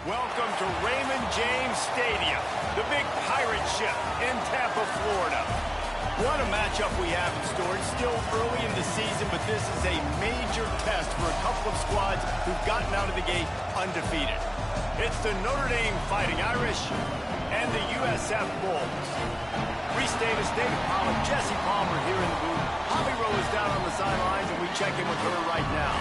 Welcome to Raymond James Stadium, the big pirate ship in Tampa, Florida. What a matchup we have in store. It's still early in the season, but this is a major test for a couple of squads who've gotten out of the gate undefeated. It's the Notre Dame Fighting Irish and the USF Bulls. Reese Davis, David Pollock, Jesse Palmer here in the booth. Holly Rowe is down on the sidelines, and we check in with her right now.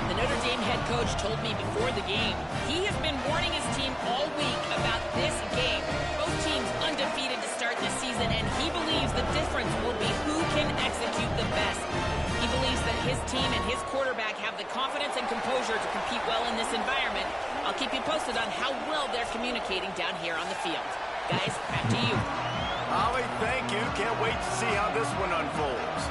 The Notre Dame head coach told me before the game he has been warning his team all week about this game. Both teams undefeated to start this season, and he believes the difference will be who can execute the best. He believes that his team and his quarterback have the confidence and composure to compete well in this environment. I'll keep you posted on how well they're communicating down here on the field. Guys, back to you. Holly, thank you. Can't wait to see how this one unfolds.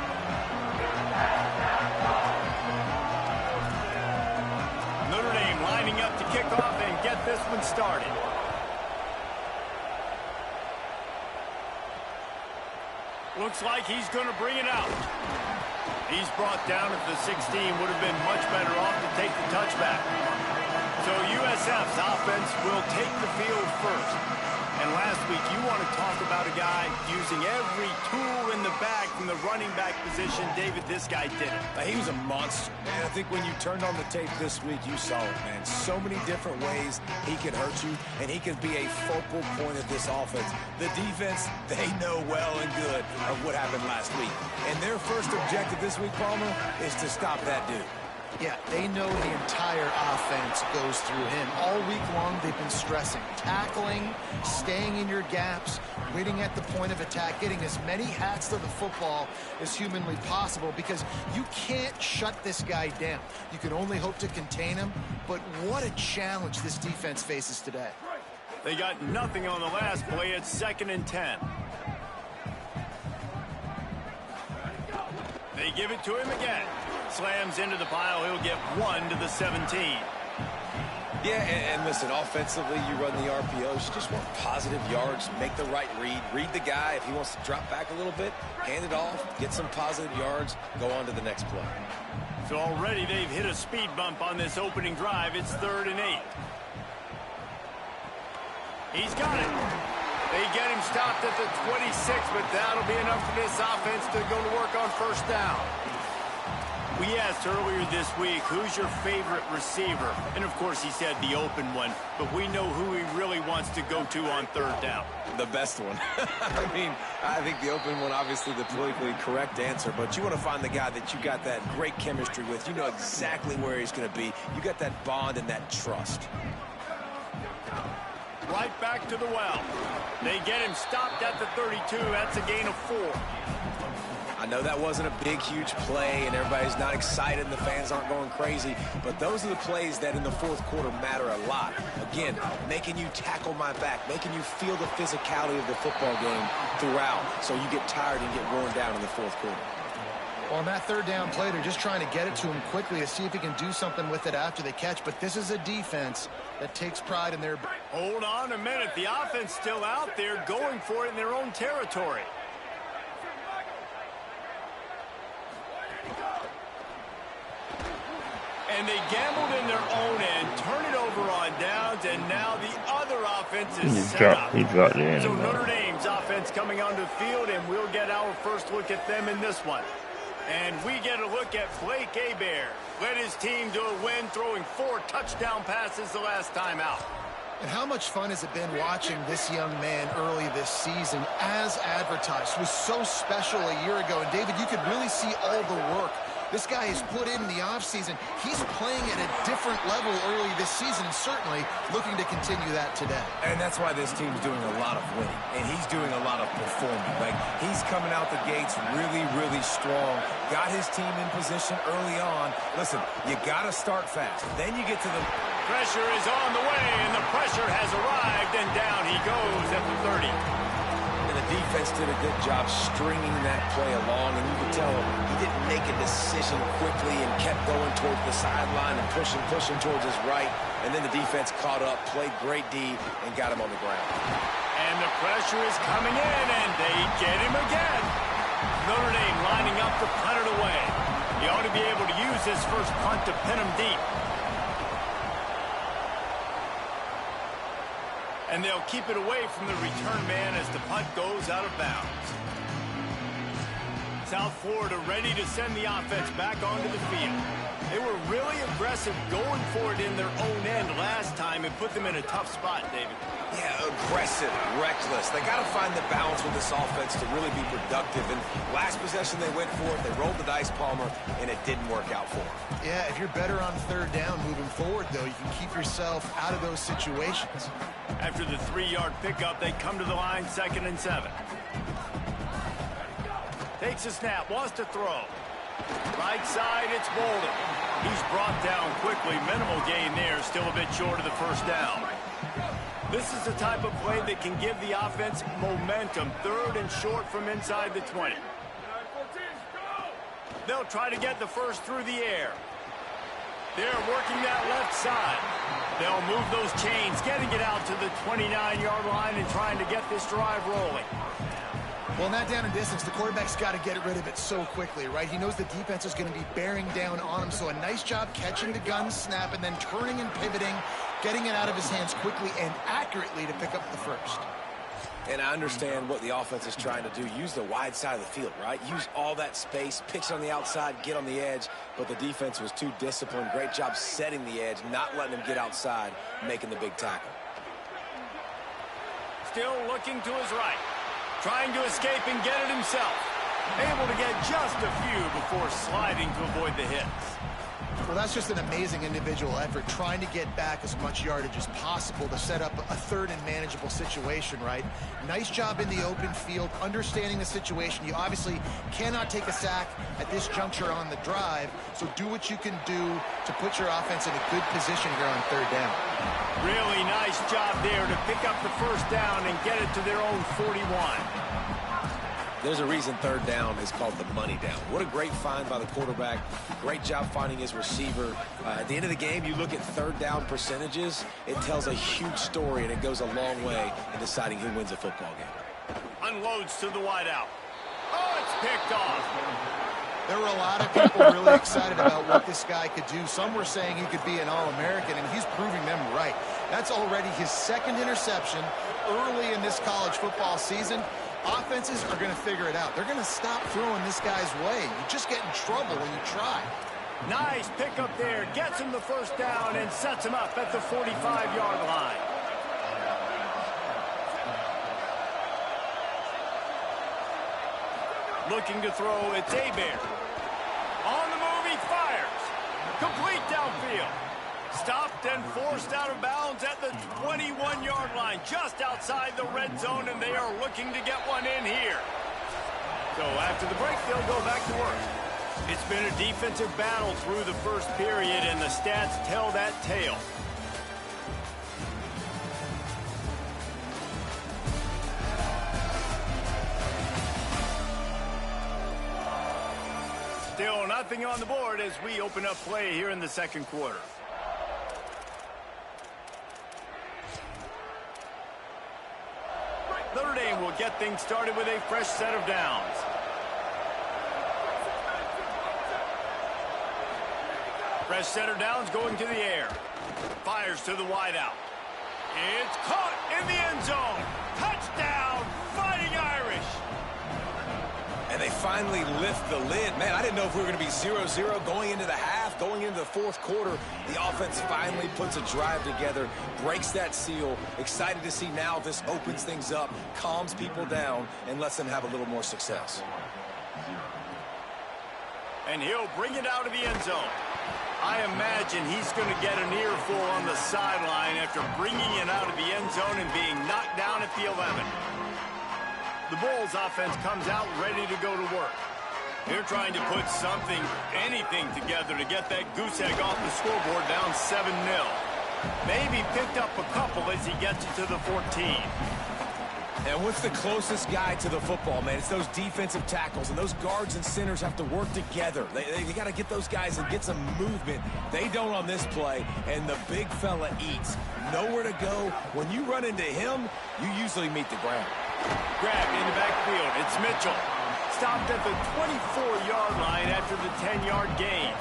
Notre Dame lining up to kick off and get this one started. Looks like he's going to bring it out. He's brought down at the 16. Would have been much better off to take the touchback. So USF's offense will take the field first. And last week, you want to talk about a guy using every tool in the bag from the running back position. David, this guy did it. He was a monster. And I think when you turned on the tape this week, you saw it, man. So many different ways he could hurt you, and he could be a focal point of this offense. The defense, they know well and good of what happened last week. And their first objective this week, Palmer, is to stop that dude. Yeah, they know the entire offense goes through him. All week long, they've been stressing, tackling, staying in your gaps, waiting at the point of attack, getting as many hats to the football as humanly possible, because you can't shut this guy down. You can only hope to contain him, but what a challenge this defense faces today. They got nothing on the last play. It's 2nd and 10. They give it to him again. Slams into the pile. He'll get 1 to the 17. Yeah, and listen, offensively, you run the RPOs. You just want positive yards, make the right read the guy. If he wants to drop back a little bit, hand it off, get some positive yards, go on to the next play. So already they've hit a speed bump on this opening drive. It's 3rd and 8. He's got it. They get him stopped at the 26, but that'll be enough for this offense to go to work on first down. We asked earlier this week, who's your favorite receiver? And, of course, he said the open one, but we know who he really wants to go to on 3rd down. The best one. I mean, I think the open one, obviously the politically correct answer, but you want to find the guy that you got that great chemistry with. You know exactly where he's going to be. You got that bond and that trust. Right back to the well. They get him stopped at the 32. That's a gain of 4. I know that wasn't a big, huge play, and everybody's not excited, and the fans aren't going crazy, but those are the plays that in the 4th quarter matter a lot. Again, making you tackle my back, making you feel the physicality of the football game throughout, so you get tired and get worn down in the 4th quarter. Well, on that 3rd down play, they're just trying to get it to him quickly to see if he can do something with it after they catch, but this is a defense that takes pride in their... Hold on a minute. The offense still out there going for it in their own territory. And they gambled in their own end, turn it over on downs, and now the other offense is set up. So Notre Dame's offense coming onto the field, and we'll get our first look at them in this one. And we get a look at Blake Hebert. Led his team to a win, throwing 4 touchdown passes the last time out. And how much fun has it been watching this young man early this season as advertised? It was so special a year ago. And, David, you could really see all the work this guy has put in the offseason. He's playing at a different level early this season and certainly looking to continue that today. And that's why this team's doing a lot of winning. And he's doing a lot of performing. Like, he's coming out the gates really, really strong. Got his team in position early on. Listen, you got to start fast. Then you get to the... Pressure is on the way, and the pressure has arrived, and down he goes at the 30. And the defense did a good job stringing that play along, and you could tell he didn't make a decision quickly and kept going towards the sideline and pushing towards his right. And then the defense caught up, played great D, and got him on the ground. And the pressure is coming in, and they get him again. Notre Dame lining up to punt it away. He ought to be able to use his first punt to pin him deep. And they'll keep it away from the return man as the punt goes out of bounds. South Florida ready to send the offense back onto the field. They were really aggressive going for it in their own end last time and put them in a tough spot, David. Yeah, aggressive, reckless. They got to find the balance with this offense to really be productive. And last possession they went for it, they rolled the dice, Palmer, and it didn't work out for them. Yeah, if you're better on third down moving forward, though, you can keep yourself out of those situations. After the 3-yard pickup, they come to the line, 2nd and 7. Takes a snap, wants to throw. Right side, it's Bolden. He's brought down quickly. Minimal gain there, still a bit short of the first down. This is the type of play that can give the offense momentum. 3rd and short from inside the 20. They'll try to get the first through the air. They're working that left side. They'll move those chains, getting it out to the 29-yard line and trying to get this drive rolling. Well, in that down and distance, the quarterback's got to get rid of it so quickly, right? He knows the defense is going to be bearing down on him, so a nice job catching the gun snap and then turning and pivoting, getting it out of his hands quickly and accurately to pick up the first. And I understand what the offense is trying to do. Use the wide side of the field, right? Use all that space, pitch on the outside, get on the edge. But the defense was too disciplined. Great job setting the edge, not letting them get outside, making the big tackle. Still looking to his right. Trying to escape and get it himself. Able to get just a few before sliding to avoid the hits. Well, that's just an amazing individual effort, trying to get back as much yardage as possible to set up a 3rd and manageable situation, right? Nice job in the open field, understanding the situation. You obviously cannot take a sack at this juncture on the drive, so do what you can do to put your offense in a good position here on 3rd down. Really nice job there to pick up the first down and get it to their own 41. There's a reason 3rd down is called the money down. What a great find by the quarterback. Great job finding his receiver. At the end of the game, you look at 3rd down percentages. It tells a huge story, and it goes a long way in deciding who wins a football game. Unloads to the wideout. Oh, it's picked off. There were a lot of people really excited about what this guy could do. Some were saying he could be an All-American, and he's proving them right. That's already his 2nd interception early in this college football season. Offenses are going to figure it out. They're going to stop throwing this guy's way. You just get in trouble when you try. Nice pickup there. Gets him the first down and sets him up at the 45-yard line. Looking to throw, it's Hebert. On the move, he fires. Complete downfield. Stopped and forced out of bounds at the 21-yard line, just outside the red zone, and they are looking to get one in here. So after the break, they'll go back to work. It's been a defensive battle through the first period, and the stats tell that tale. Still nothing on the board as we open up play here in the 2nd quarter. Notre Dame will get things started with a fresh set of downs. Fresh set of downs going to the air. Fires to the wideout. It's caught in the end zone. Touchdown, Fighting Irish. And they finally lift the lid. Man, I didn't know if we were going to be 0-0 going into the half, going into the 4th quarter. The offense finally puts a drive together, breaks that seal. Excited to see now this opens things up, calms people down, and lets them have a little more success. And he'll bring it out of the end zone. I imagine he's going to get an earful on the sideline after bringing it out of the end zone and being knocked down at the 11. The Bulls offense comes out ready to go to work. They're trying to put something, anything together to get that goose egg off the scoreboard down 7-0. Maybe picked up a couple as he gets it to the 14. And what's the closest guy to the football, man? It's those defensive tackles, and those guards and centers have to work together. They got to get those guys and get some movement. They don't on this play, and the big fella eats. Nowhere to go. When you run into him, you usually meet the ground. Grabbed in the backfield. It's Mitchell. Stopped at the 24-yard line after the 10-yard gain.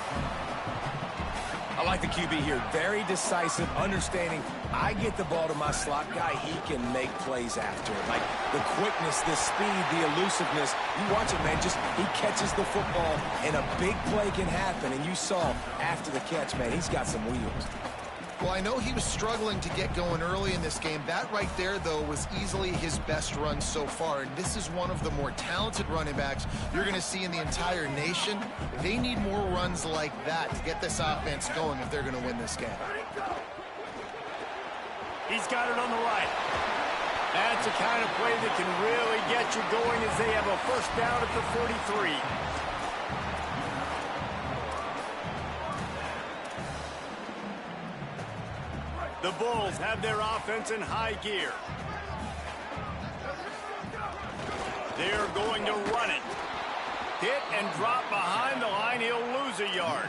I like the QB here. Very decisive, understanding I get the ball to my slot guy, he can make plays after it. Like the quickness, the speed, the elusiveness. You watch it, man. Just he catches the football, and a big play can happen. And you saw after the catch, man, he's got some wheels. Well, I know he was struggling to get going early in this game. That right there, though, was easily his best run so far. And this is one of the more talented running backs you're going to see in the entire nation. They need more runs like that to get this offense going if they're going to win this game. He's got it on the right. That's the kind of play that can really get you going as they have a first down at the 43. The Bulls have their offense in high gear. They're going to run it. Hit and drop behind the line. He'll lose a yard.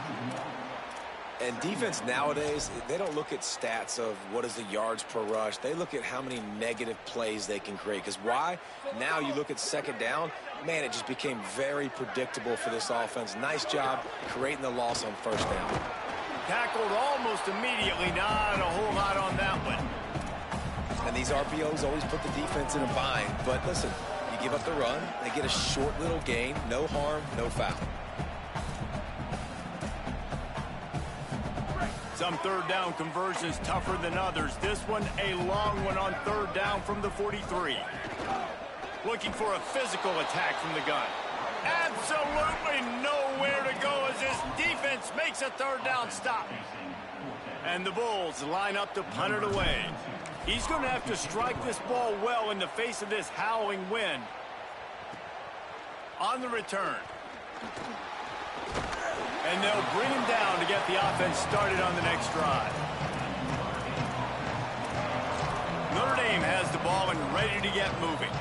And defense nowadays, they don't look at stats of what is the yards per rush. They look at how many negative plays they can create. Because why? Now you look at second down, man, it just became very predictable for this offense. Nice job creating the loss on first down. Tackled almost immediately. Not a whole lot on that one. And these RPOs always put the defense in a bind. But listen, you give up the run, they get a short little gain. No harm, no foul. Some third down conversions tougher than others. This one a long one on third down from the 43. Looking for a physical attack from the gun. Absolutely nowhere to go as this defense makes a third down stop. And the Bulls line up to punt it away. He's going to have to strike this ball well in the face of this howling wind. On the return. And they'll bring him down to get the offense started on the next drive. Notre Dame has the ball and ready to get moving.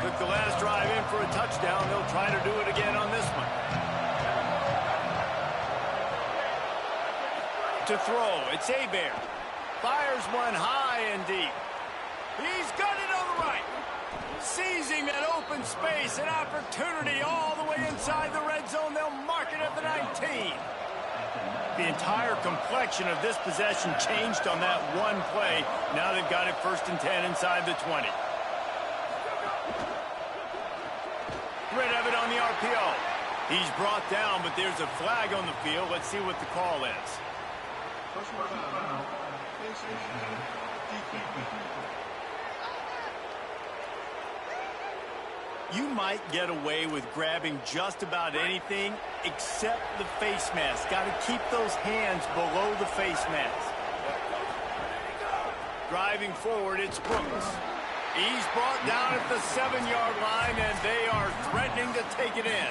Took the last drive in for a touchdown. They'll try to do it again on this one. To throw, it's Hebert. Fires one high and deep. He's got it on the right. Seizing that open space, an opportunity all the way inside the red zone. They'll mark it at the 19. The entire complexion of this possession changed on that one play. Now they've got it 1st and 10 inside the 20. Rid of it on the RPO. He's brought down, but there's a flag on the field. Let's see what the call is. You might get away with grabbing just about anything except the face mask. Got to keep those hands below the face mask. Driving forward, it's Brooks. He's brought down at the 7-yard line, and they are threatening to take it in.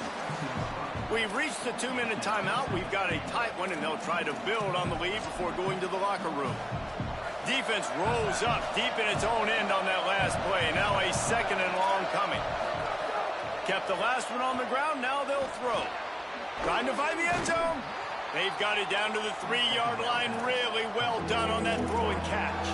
We've reached the 2-minute timeout. We've got a tight one, and they'll try to build on the lead before going to the locker room. Defense rolls up deep in its own end on that last play. Now a 2nd and long coming. Kept the last one on the ground. Now they'll throw. Trying to find the end zone. They've got it down to the 3-yard line. Really well done on that throw and catch.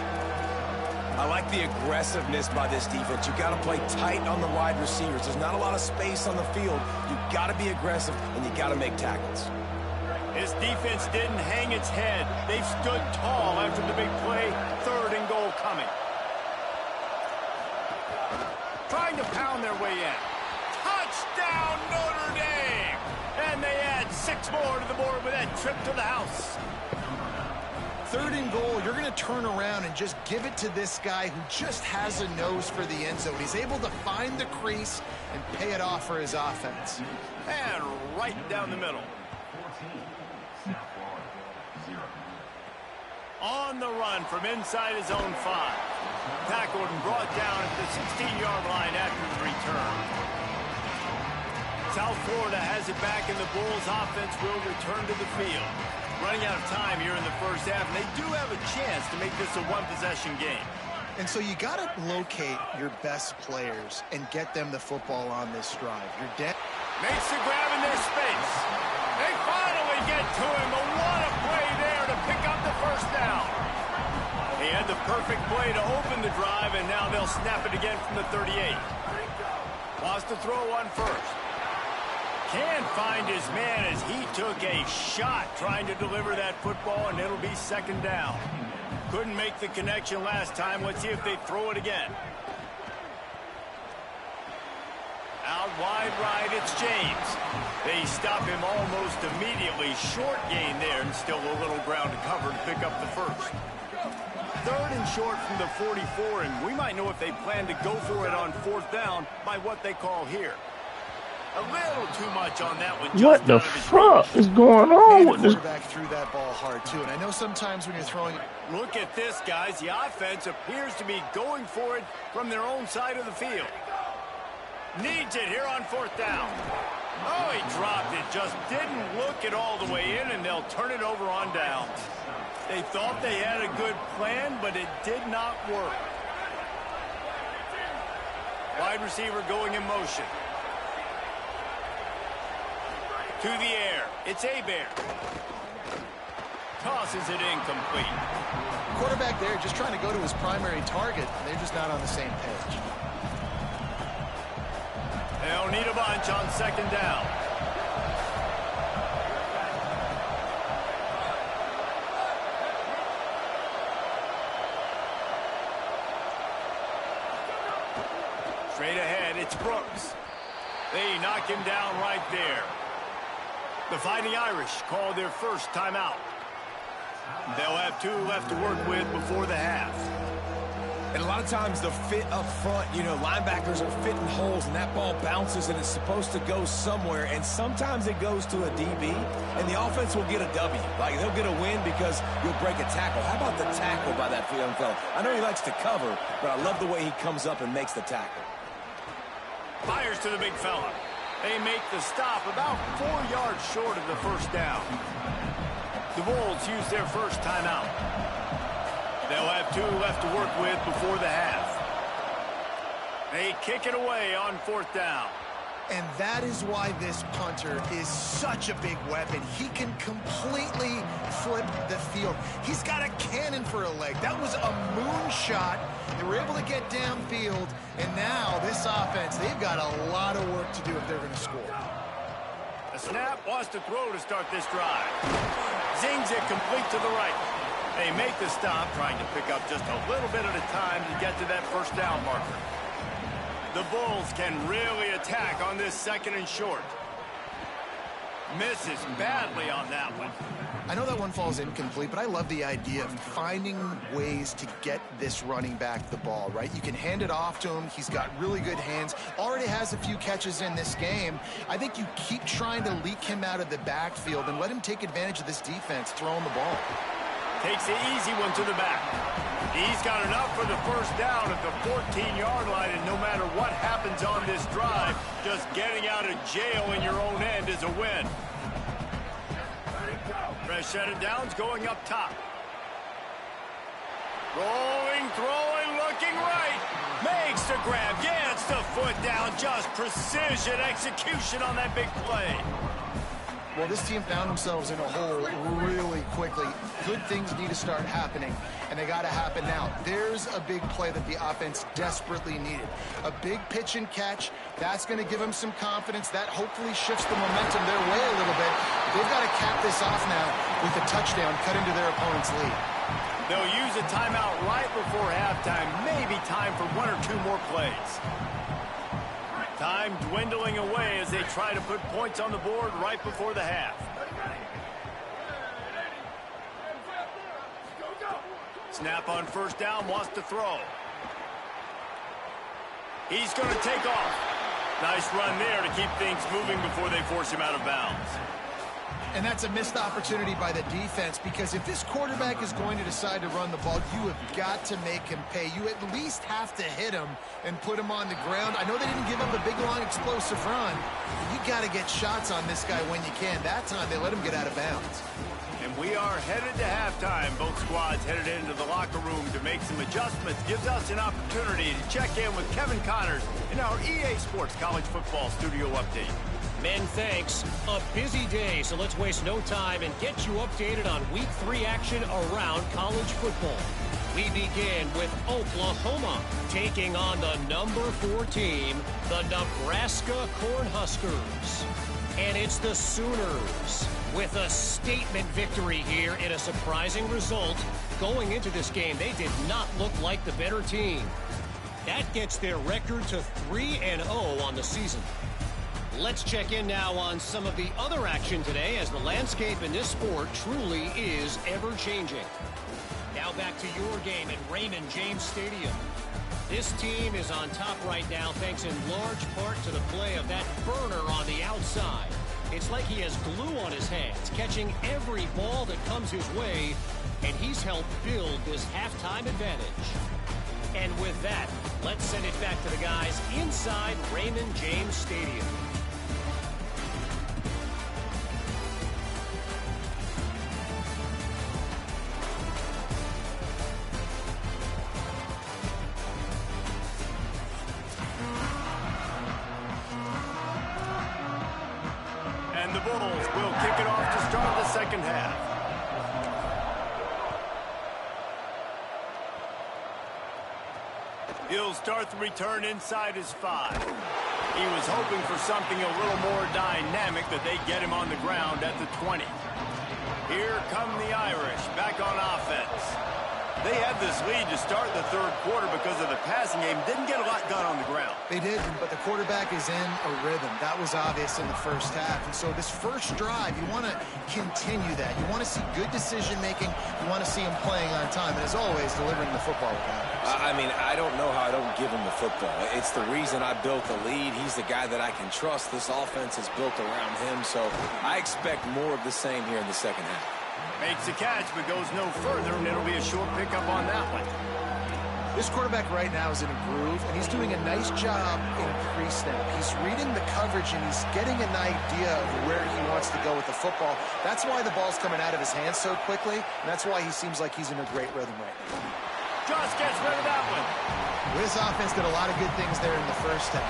I like the aggressiveness by this defense. You got to play tight on the wide receivers. There's not a lot of space on the field. You got to be aggressive, and you got to make tackles. This defense didn't hang its head. They've stood tall after the big play. 3rd and goal coming. Trying to pound their way in. Touchdown, Notre Dame! And they add 6 more to the board with that trip to the house. 3rd and goal, you're going to turn around and just give it to this guy who just has a nose for the end zone. He's able to find the crease and pay it off for his offense. And right down the middle. On the run from inside his own 5. Tackled and brought down at the 16-yard line after the return. South Florida has it back, and the Bulls offense will return to the field. Running out of time here in the first half, and they do have a chance to make this a one-possession game. And so you got to locate your best players and get them the football on this drive. You're dead. Makes the grab in their space. They finally get to him, but what a play there to pick up the first down. He had the perfect play to open the drive, and now they'll snap it again from the 38. Wants to throw one first. Can't find his man as he took a shot trying to deliver that football, and it'll be second down. Couldn't make the connection last time. Let's see if they throw it again. Out wide right, it's James. They stop him almost immediately. Short gain there, and still a little ground to cover to pick up the first. Third and short from the 44, and we might know if they plan to go for it on fourth down by what they call here. A little too much on that one. What the fuck is going on with this? The quarterback threw that ball hard, too. And I know sometimes when you're throwing... Look at this, guys. The offense appears to be going for it from their own side of the field. Needs it here on fourth down. Oh, he dropped it. Just didn't look it all the way in, and they'll turn it over on downs. They thought they had a good plan, but it did not work. Wide receiver going in motion. To the air. It's Hebert. Tosses it incomplete. Quarterback there just trying to go to his primary target. They're just not on the same page. They'll need a bunch on second down. Straight ahead, it's Brooks. They knock him down right there. The Fighting Irish call their first timeout. They'll have 2 left to work with before the half. And a lot of times the fit up front, you know, linebackers are fitting holes and that ball bounces and it's supposed to go somewhere. And sometimes it goes to a DB and the offense will get a W. Like they'll get a win because you'll break a tackle. How about the tackle by that young fella? I know he likes to cover, but I love the way he comes up and makes the tackle. Fires to the big fella. They make the stop about 4 yards short of the first down. The Bulls use their first timeout. They'll have 2 left to work with before the half. They kick it away on fourth down. And that is why this punter is such a big weapon. He can completely flip the field. He's got a cannon for a leg. That was a moonshot. They were able to get downfield, and now this offense, they've got a lot of work to do if they're going to score. A snap wants to throw to start this drive. Zings it complete to the right. They make the stop, trying to pick up just a little bit at a time to get to that first down marker. The Bulls can really attack on this second and short. Misses badly on that one. I know that one falls incomplete, but I love the idea of finding ways to get this running back the ball, right? You can hand it off to him. He's got really good hands. Already has a few catches in this game. I think you keep trying to leak him out of the backfield and let him take advantage of this defense throwing the ball. Takes the easy one to the back. He's got enough for the first down at the 14-yard line, and no matter what happens on this drive, just getting out of jail in your own end is a win. Fresh set of downs going up top. Rolling, throwing, looking right. Makes the grab, gets the foot down. Just precision execution on that big play. Well, this team found themselves in a hole really quickly. Good things need to start happening, and they got to happen now. There's a big play that the offense desperately needed. A big pitch and catch. That's going to give them some confidence. That hopefully shifts the momentum their way a little bit. They've got to cap this off now with a touchdown cut into their opponent's lead. They'll use a timeout right before halftime. Maybe time for 1 or 2 more plays. Time dwindling away as they try to put points on the board right before the half. Snap on first down, wants to throw. He's going to take off. Nice run there to keep things moving before they force him out of bounds. And that's a missed opportunity by the defense, because if this quarterback is going to decide to run the ball, you have got to make him pay. You at least have to hit him and put him on the ground. I know they didn't give up a big, long, explosive run. You got to get shots on this guy when you can. That time, they let him get out of bounds. And we are headed to halftime. Both squads headed into the locker room to make some adjustments. Gives us an opportunity to check in with Kevin Connors in our EA Sports College Football Studio Update. Men, thanks. A busy day, so let's waste no time and get you updated on Week 3 action around college football. We begin with Oklahoma taking on the number 4 team, the Nebraska Cornhuskers. And it's the Sooners with a statement victory here in a surprising result. Going into this game, they did not look like the better team. That gets their record to 3-0 on the season. Let's check in now on some of the other action today, as the landscape in this sport truly is ever-changing. Now back to your game at Raymond James Stadium. This team is on top right now thanks in large part to the play of that burner on the outside. It's like he has glue on his hands, catching every ball that comes his way, and he's helped build this halftime advantage. And with that, let's send it back to the guys inside Raymond James Stadium. And the Bulls will kick it off to start the second half. He'll start the return inside his 5. He was hoping for something a little more dynamic, that they get him on the ground at the 20. Here come the Irish back on offense. They had this lead to start the third quarter because of the passing game. Didn't get a lot done on the ground. They did, but the quarterback is in a rhythm. That was obvious in the first half. And so this first drive, you want to continue that. You want to see good decision-making. You want to see him playing on time. And as always, delivering the football without it. I mean, I don't know how I don't give him the football. It's the reason I built the lead. He's the guy that I can trust. This offense is built around him. So I expect more of the same here in the second half. Makes the catch, but goes no further, and it'll be a short pickup on that one. This quarterback right now is in a groove, and he's doing a nice job in pre-snap. He's reading the coverage, and he's getting an idea of where he wants to go with the football. That's why the ball's coming out of his hands so quickly, and that's why he seems like he's in a great rhythm right now. Just gets rid of that one. This offense did a lot of good things there in the first half.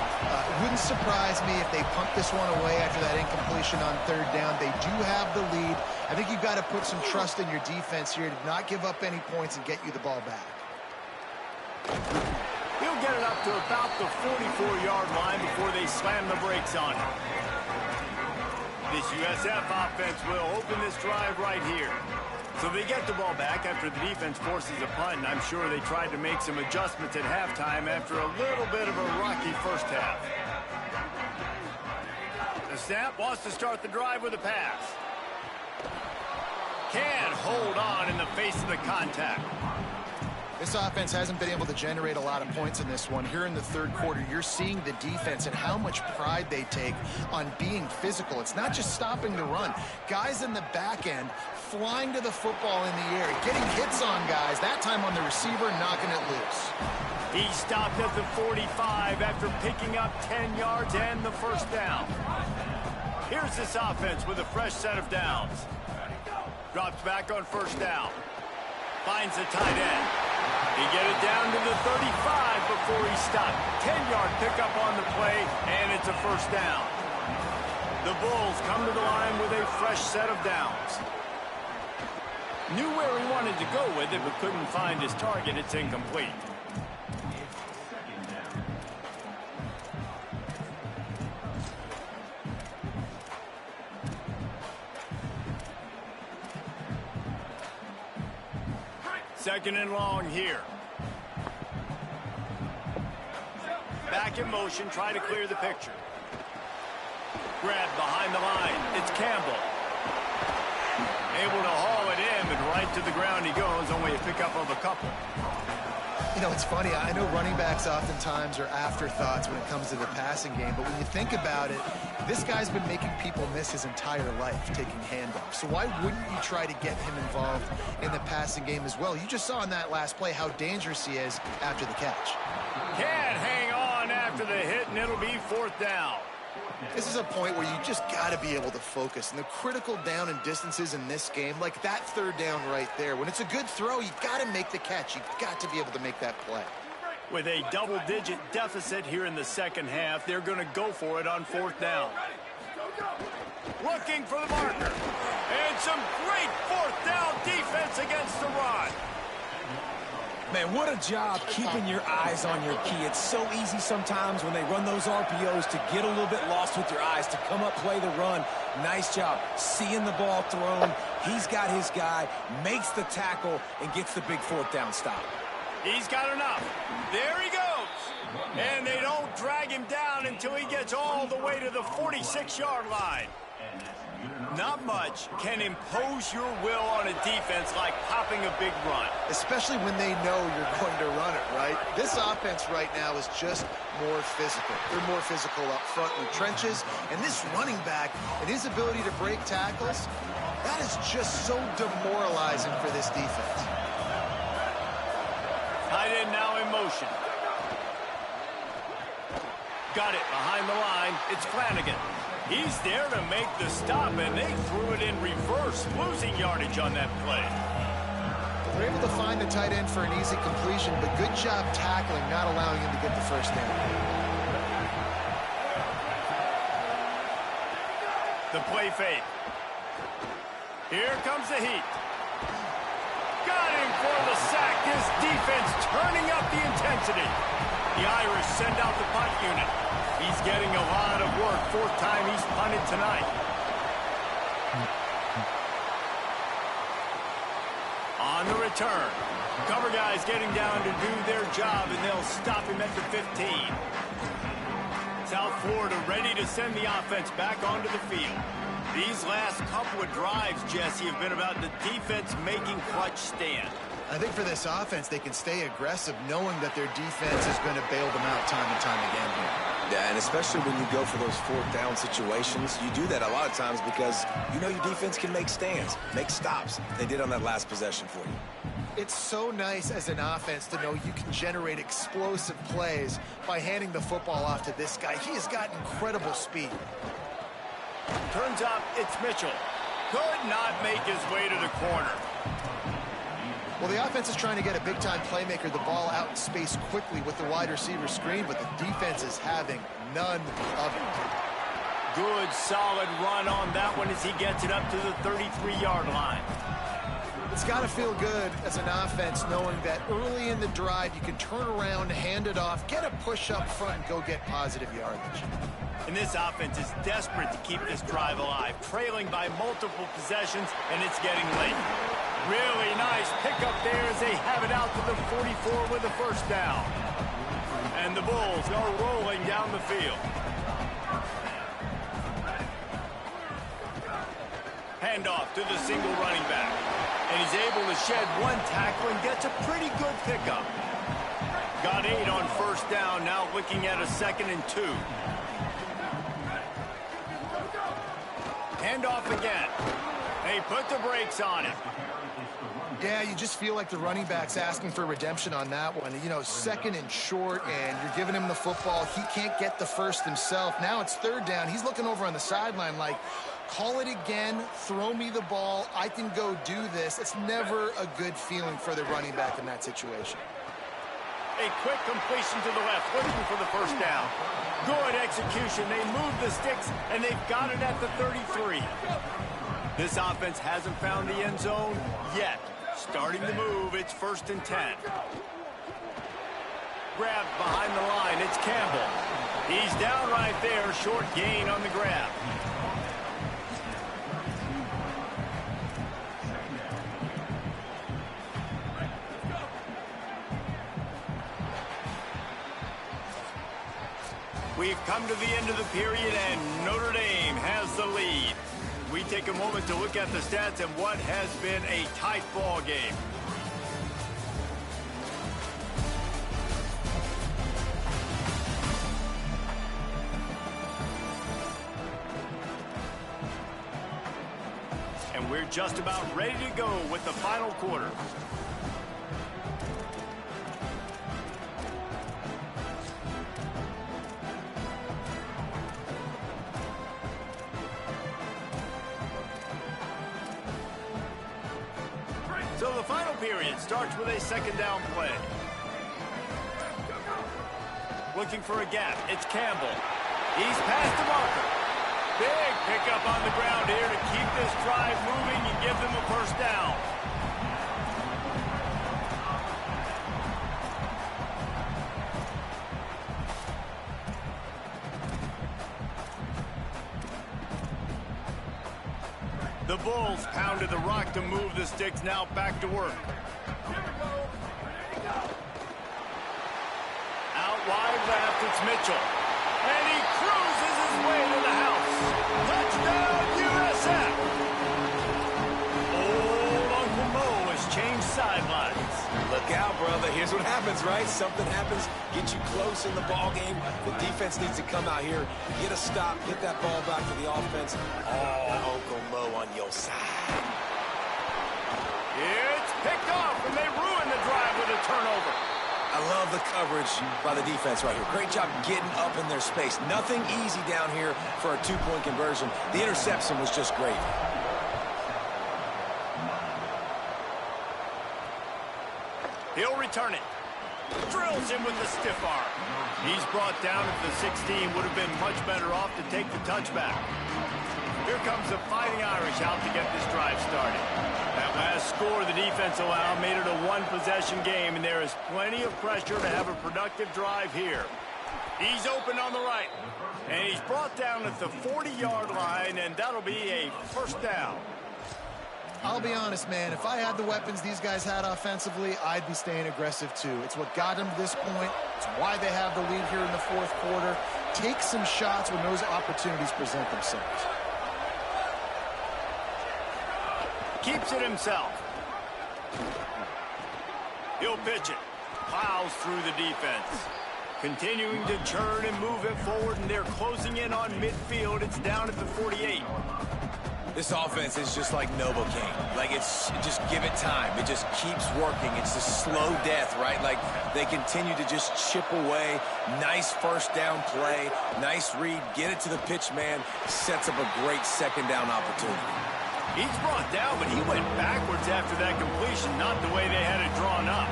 It wouldn't surprise me if they pumped this one away after that incompletion on third down. They do have the lead. I think you've got to put some trust in your defense here to not give up any points and get you the ball back. He'll get it up to about the 44-yard line before they slam the brakes on it. This USF offense will open this drive right here. So they get the ball back after the defense forces a punt, and I'm sure they tried to make some adjustments at halftime after a little bit of a rocky first half. The snap wants to start the drive with a pass. Can't hold on in the face of the contact. This offense hasn't been able to generate a lot of points in this one. Here in the third quarter, you're seeing the defense and how much pride they take on being physical. It's not just stopping the run. Guys in the back end flying to the football in the air, getting hits on guys, that time on the receiver, knocking it loose. He stopped at the 45 after picking up 10 yards and the first down. Here's this offense with a fresh set of downs. Drops back on first down. Finds the tight end. He get it down to the 35 before he stopped. 10-yard pickup on the play, and it's a first down. The Bulls come to the line with a fresh set of downs. Knew where he wanted to go with it, but couldn't find his target. It's incomplete. Second and long here. Back in motion, try to clear the picture. Grab behind the line. It's Campbell. Able to haul it in, but right to the ground he goes. Only a pickup of a couple. You know, it's funny. I know running backs oftentimes are afterthoughts when it comes to the passing game, but when you think about it, this guy's been making people miss his entire life taking handoffs. So why wouldn't you try to get him involved in the passing game as well? You just saw in that last play how dangerous he is after the catch. Can't hang on after the hit, and it'll be fourth down. This is a point where you just got to be able to focus. And the critical down and distances in this game, like that third down right there, when it's a good throw, you got to make the catch. You've got to be able to make that play. With a double-digit deficit here in the second half, they're going to go for it on fourth down. Looking for the marker. And some great fourth down defense against the run. Man, what a job keeping your eyes on your key. It's so easy sometimes when they run those RPOs to get a little bit lost with your eyes, to come up, play the run. Nice job seeing the ball thrown. He's got his guy, makes the tackle, and gets the big fourth down stop. He's got enough. There he goes. And they don't drag him down until he gets all the way to the 46-yard line. Not much can impose your will on a defense like popping a big run. Especially when they know you're going to run it, right? This offense right now is just more physical. They're more physical up front in the trenches. And this running back and his ability to break tackles, that is just so demoralizing for this defense. Tight end now in motion. Got it behind the line. It's Flanagan. He's there to make the stop, and they threw it in reverse, losing yardage on that play. They're able to find the tight end for an easy completion, but good job tackling, not allowing him to get the first down. The play fake. Here comes the heat. Got him for the sack. This defense turning up the intensity. The Irish send out the punt unit. He's getting a lot of work. Fourth time he's punted tonight. On the return. Cover guys getting down to do their job, and they'll stop him at the 15. South Florida ready to send the offense back onto the field. These last couple of drives, Jesse, have been about the defense making clutch stand. I think for this offense, they can stay aggressive knowing that their defense is going to bail them out time and time again here. Yeah, and especially when you go for those fourth down situations, you do that a lot of times because you know your defense can make stands, make stops. They did on that last possession for you. It's so nice as an offense to know you can generate explosive plays by handing the football off to this guy. He has got incredible speed. Turns up, it's Mitchell. Could not make his way to the corner. Well, the offense is trying to get a big-time playmaker the ball out in space quickly with the wide receiver screen, but the defense is having none of it. Good, solid run on that one as he gets it up to the 33-yard line. It's got to feel good as an offense knowing that early in the drive you can turn around, hand it off, get a push up front, and go get positive yardage. And this offense is desperate to keep this drive alive, trailing by multiple possessions, and it's getting late. Really nice pickup there as they have it out to the 44 with the first down. And the Bulls are rolling down the field. Handoff to the single running back. And he's able to shed one tackle and gets a pretty good pickup. Got 8 on first down, now looking at a 2nd and 2. Handoff again. They put the brakes on him. Yeah, you just feel like the running back's asking for redemption on that one. You know, 2nd and short, and you're giving him the football. He can't get the first himself. Now it's 3rd down. He's looking over on the sideline like, call it again, throw me the ball, I can go do this. It's never a good feeling for the running back in that situation. A quick completion to the left, looking for the first down. Good execution. They move the sticks, and they've got it at the 33. This offense hasn't found the end zone yet. Starting to move, it's 1st and 10. Grabbed behind the line, it's Campbell. He's down right there, short gain on the grab. We've come to the end of the period, and Notre Dame has the lead. We take a moment to look at the stats and what has been a tight ball game. And we're just about ready to go with the final quarter. So the final period starts with a 2nd down play. Looking for a gap. It's Campbell. He's past the marker. Big pickup on the ground here to keep this drive moving and give them a first down. The Bulls pounded the rock to move the sticks. Now back to work. Out wide left, it's Mitchell. And he cruises his way to the house. Touchdown, USF! Old Uncle Mo has changed sidelines. Look out, brother. Here's what happens, right? Something happens, get you close in the ball game. The defense needs to come out here, get a stop, get that ball back to the offense. Oh, Uncle Mo on your side. It's picked off, and they ruin the drive with a turnover. I love the coverage by the defense right here. Great job getting up in their space. Nothing easy down here for a two-point conversion. The interception was just great. He'll return it. Drills him with the stiff arm. He's brought down at the 16. Would have been much better off to take the touchback. Here comes the Fighting Irish out to get this drive started. That last score the defense allowed made it a one-possession game, and there is plenty of pressure to have a productive drive here. He's open on the right, and he's brought down at the 40-yard line, and that'll be a first down. I'll be honest, man, if I had the weapons these guys had offensively, I'd be staying aggressive too. It's what got them to this point. It's why they have the lead here in the fourth quarter. Take some shots when those opportunities present themselves. Keeps it himself. He'll pitch it. Plows through the defense. Continuing to churn and move it forward, and they're closing in on midfield. It's down at the 48. This offense is just like Novocaine. Like, it's just give it time. It just keeps working. It's a slow death, right? Like, they continue to just chip away. Nice first down play. Nice read. Get it to the pitch man. Sets up a great second down opportunity. He's brought down, but he went backwards after that completion, not the way they had it drawn up.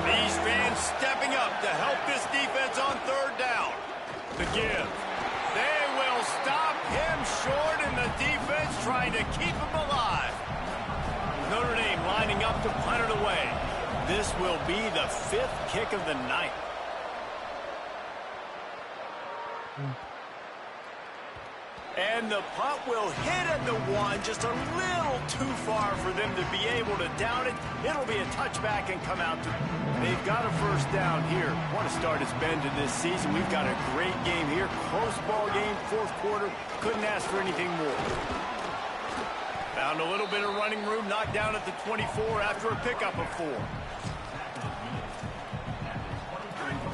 These fans stepping up to help this defense on third down. The give. They will stop him short, and the defense trying to keep him alive. Notre Dame lining up to punt it away. This will be the 5th kick of the night. And the punt will hit at the 1, just a little too far for them to be able to down it. It'll be a touchback and come out. They've got a first down here. Want to start his bend to this season. We've got a great game here. Close ball game, fourth quarter. Couldn't ask for anything more. Found a little bit of running room, knocked down at the 24 after a pickup of 4.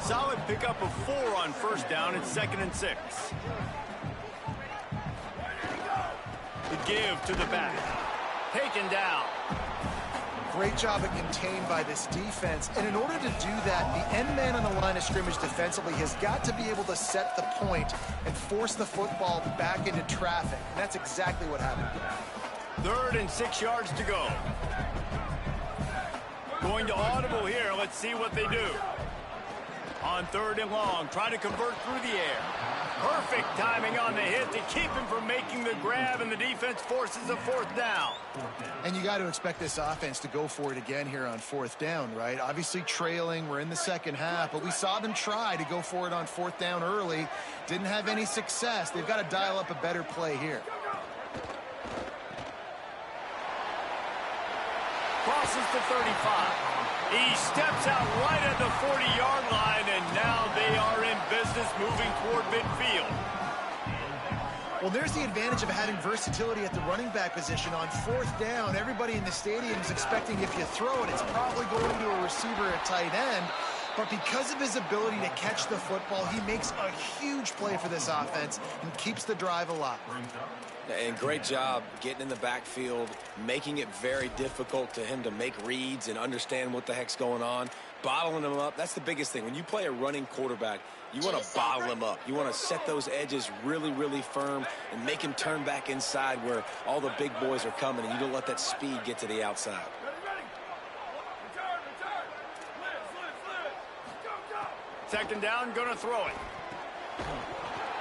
Solid pickup of 4 on first down. It's 2nd and 6. The give to the back. Taken down. Great job at contained by this defense. And in order to do that, the end man on the line of scrimmage defensively has got to be able to set the point and force the football back into traffic. And that's exactly what happened. 3rd and 6 yards to go. Going to audible here. Let's see what they do. On 3rd and long, trying to convert through the air. Perfect timing on the hit to keep him from making the grab, and the defense forces a 4th down. And you got to expect this offense to go for it again here on 4th down, right? Obviously trailing, we're in the second half, but we saw them try to go for it on 4th down early. Didn't have any success. They've got to dial up a better play here. Crosses to 35. He steps out right at the 40-yard line, and now they are in business moving toward midfield. Well, there's the advantage of having versatility at the running back position. On 4th down, everybody in the stadium is expecting if you throw it, it's probably going to a receiver at tight end. But because of his ability to catch the football, he makes a huge play for this offense and keeps the drive alive. And great job getting in the backfield, making it very difficult to him to make reads and understand what the heck's going on, bottling him up. That's the biggest thing. When you play a running quarterback, you want to bottle him up. You want to set those edges really, really firm and make him turn back inside where all the big boys are coming, and you don't let that speed get to the outside. Second down, gonna throw it.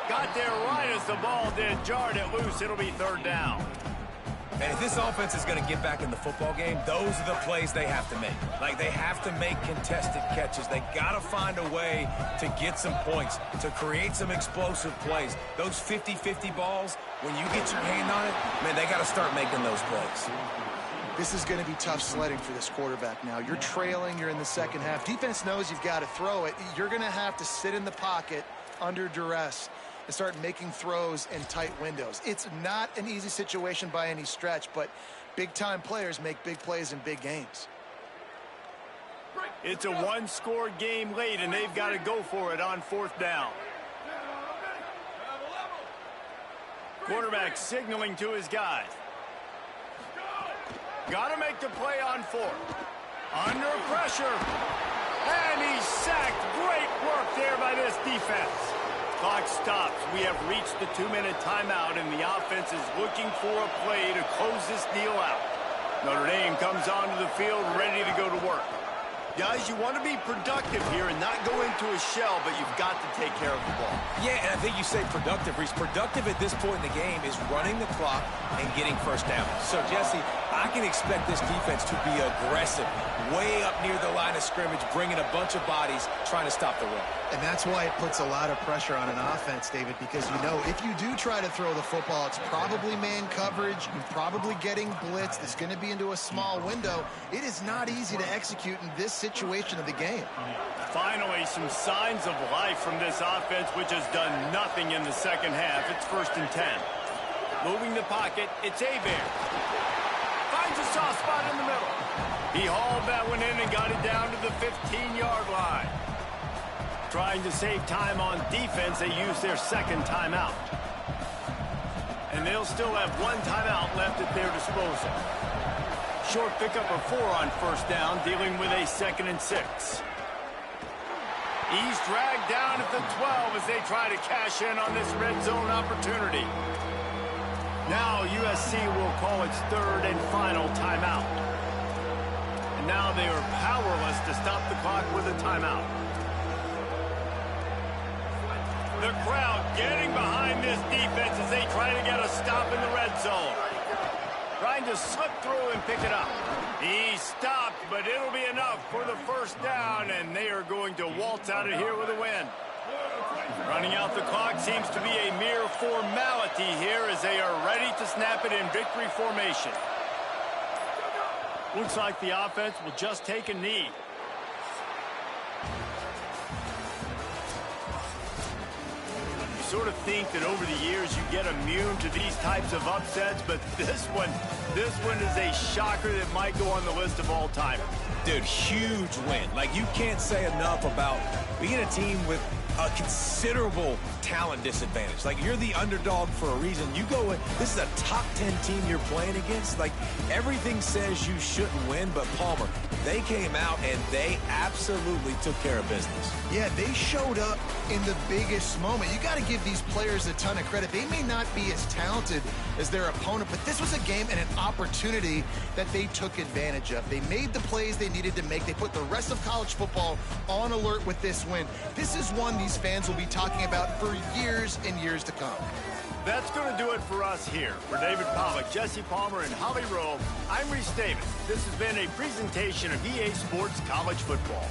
Got there right as the ball did, jarred it loose. It'll be 3rd down. And if this offense is going to get back in the football game, those are the plays they have to make. Like, they have to make contested catches. They got to find a way to get some points, to create some explosive plays. Those 50-50 balls, when you get your hand on it, man, they got to start making those plays. This is going to be tough sledding for this quarterback now. You're trailing, you're in the second half. Defense knows you've got to throw it. You're going to have to sit in the pocket under duress and start making throws in tight windows. It's not an easy situation by any stretch, but big-time players make big plays in big games. It's a one-score game late, and they've got to go for it on fourth down. Quarterback signaling to his guys. Got to make the play on fourth. Under pressure. And he's sacked. Great work there by this defense. Clock stops. We have reached the 2-minute timeout, and the offense is looking for a play to close this deal out. Notre Dame comes onto the field ready to go to work. Guys, you want to be productive here and not go into a shell, but you've got to take care of the ball. Yeah, and I think you say productive, Reese. Productive at this point in the game is running the clock and getting first down. So, Jesse, I can expect this defense to be aggressive, way up near the line of scrimmage, bringing a bunch of bodies, trying to stop the run. And that's why it puts a lot of pressure on an offense, David, because you know if you do try to throw the football, it's probably man coverage. You're probably getting blitzed. It's going to be into a small window. It is not easy to execute in this situation of the game. Finally, some signs of life from this offense, which has done nothing in the second half. It's 1st and 10. Moving the pocket, it's Hebert. Finds a soft spot in the middle. He hauled that one in and got it down to the 15-yard line. Trying to save time on defense, they use their second timeout. And they'll still have one timeout left at their disposal. Short pickup of 4 on first down, dealing with a 2nd and 6. He's dragged down at the 12 as they try to cash in on this red zone opportunity. Now USC will call its 3rd and final timeout. And now they are powerless to stop the clock with a timeout. The crowd getting behind this defense as they try to get a stop in the red zone. Trying to slip through and pick it up. He stopped, but it'll be enough for the first down, and they are going to waltz out of here with a win. Running out the clock seems to be a mere formality here as they are ready to snap it in victory formation. Looks like the offense will just take a knee. Sort of think that over the years you get immune to these types of upsets, but this one is a shocker that might go on the list of all time. Dude, huge win. Like, you can't say enough about being a team with a considerable talent disadvantage. Like, you're the underdog for a reason. You go in, this is a top 10 team you're playing against. Like, everything says you shouldn't win, but Palmer, they came out and they absolutely took care of business. Yeah, they showed up in the biggest moment. You got to give these players a ton of credit. They may not be as talented as their opponent, but this was a game and an opportunity that they took advantage of. They made the plays they needed to make. They put the rest of college football on alert with this win. This is one these fans will be talking about for years and years to come. That's going to do it for us here. For David Pollack, Jesse Palmer, and Holly Rowe, I'm Reese Davis. This has been a presentation of EA Sports College Football.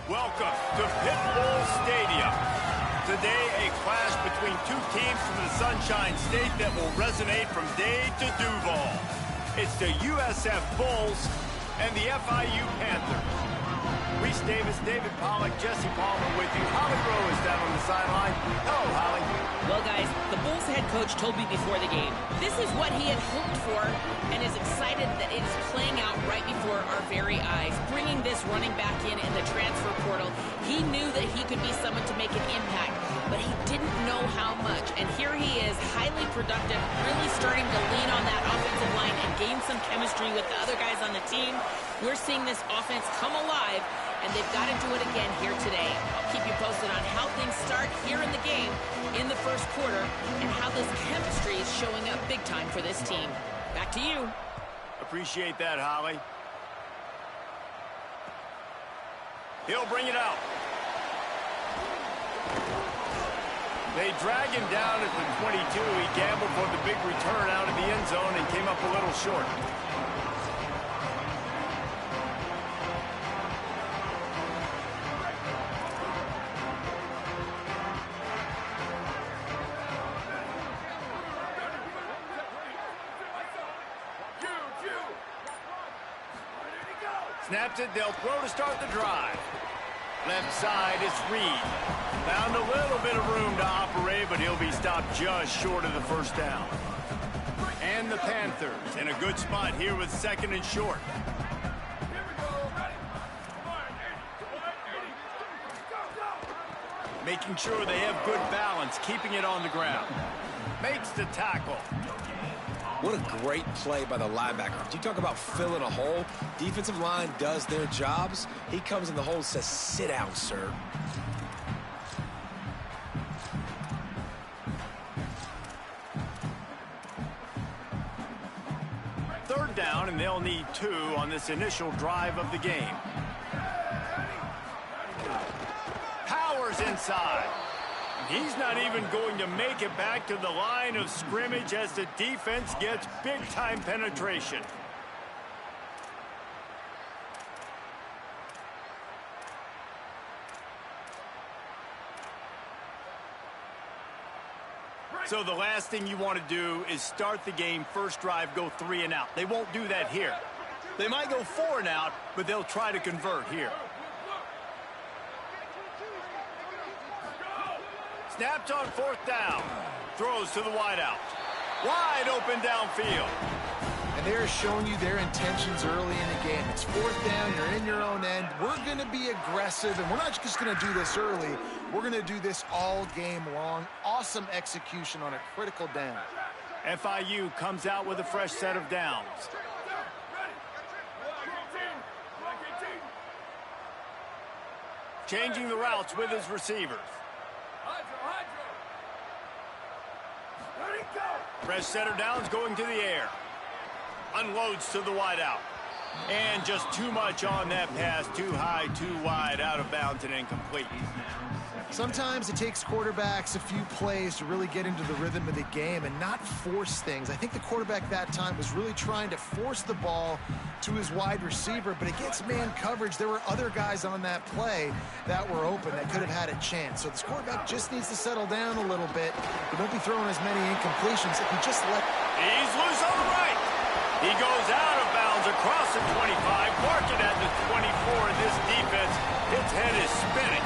Welcome to Pit Bull Stadium. Today, a clash between two teams from the Sunshine State that will resonate from Dade to Duval. It's the USF Bulls and the FIU Panthers. Reese Davis, David Pollack, Jesse Palmer with you. Holly Rowe is down on the sideline. Hello, Holly. Well, guys, the Bulls head coach told me before the game, this is what he had hoped for and is excited that it is playing out right before our very eyes. Bringing this running back in the transfer portal, he knew that he could be someone to make an impact, but he didn't know how much. And here he is, highly productive, really starting to lean on that offensive line and gain some chemistry with the other guys on the team. We're seeing this offense come alive, and they've got to do it again here today. I'll keep you posted on how things start here in the game in the first quarter and how this chemistry is showing up big time for this team. Back to you. Appreciate that, Holly. He'll bring it out. They drag him down at the 22. He gambled for the big return out of the end zone and came up a little short. Snaps it, they'll throw to start the drive. Left side, it's Reed. Found a little bit of room to operate, but he'll be stopped just short of the first down. And the Panthers in a good spot here with second and short. Making sure they have good balance, keeping it on the ground. Makes the tackle. What a great play by the linebacker. You talk about filling a hole. Defensive line does their jobs. He comes in the hole and says, sit down, sir. Third down, and they'll need 2 on this initial drive of the game. Powers inside. He's not even going to make it back to the line of scrimmage as the defense gets big-time penetration. So the last thing you want to do is start the game, first drive, go 3 and out. They won't do that here. They might go 4 and out, but they'll try to convert here. Snapped on 4th down. Throws to the wideout. Wide open downfield. And they're showing you their intentions early in the game. It's 4th down. You're in your own end. We're going to be aggressive, and we're not just going to do this early. We're going to do this all game long. Awesome execution on a critical down. FIU comes out with a fresh set of downs. Changing the routes with his receivers. Fresh set of downs going to the air. Unloads to the wideout. And just too much on that pass, too high, too wide, out of bounds and incomplete. Sometimes it takes quarterbacks a few plays to really get into the rhythm of the game and not force things. I think the quarterback that time was really trying to force the ball to his wide receiver, but against man coverage, there were other guys on that play that were open that could have had a chance. So this quarterback just needs to settle down a little bit. He won't be throwing as many incompletions if he just let... He's loose on the right. He goes out of bounds across the 25, marking at the 24, and this defense, its head is spinning.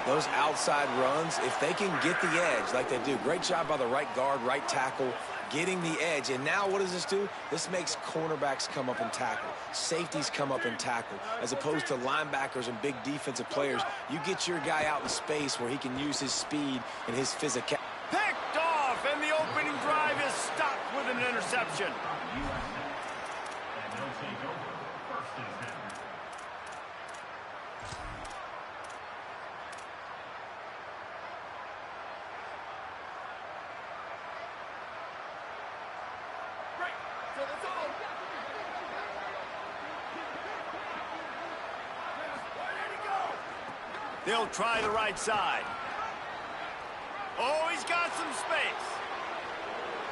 Those outside runs, if they can get the edge like they do, great job by the right guard, right tackle, getting the edge. And now what does this do? This makes cornerbacks come up and tackle. Safeties come up and tackle. As opposed to linebackers and big defensive players, you get your guy out in space where he can use his speed and his physicality. Picked off, and the opening drive is stopped with an interception. They'll try the right side. Oh, he's got some space.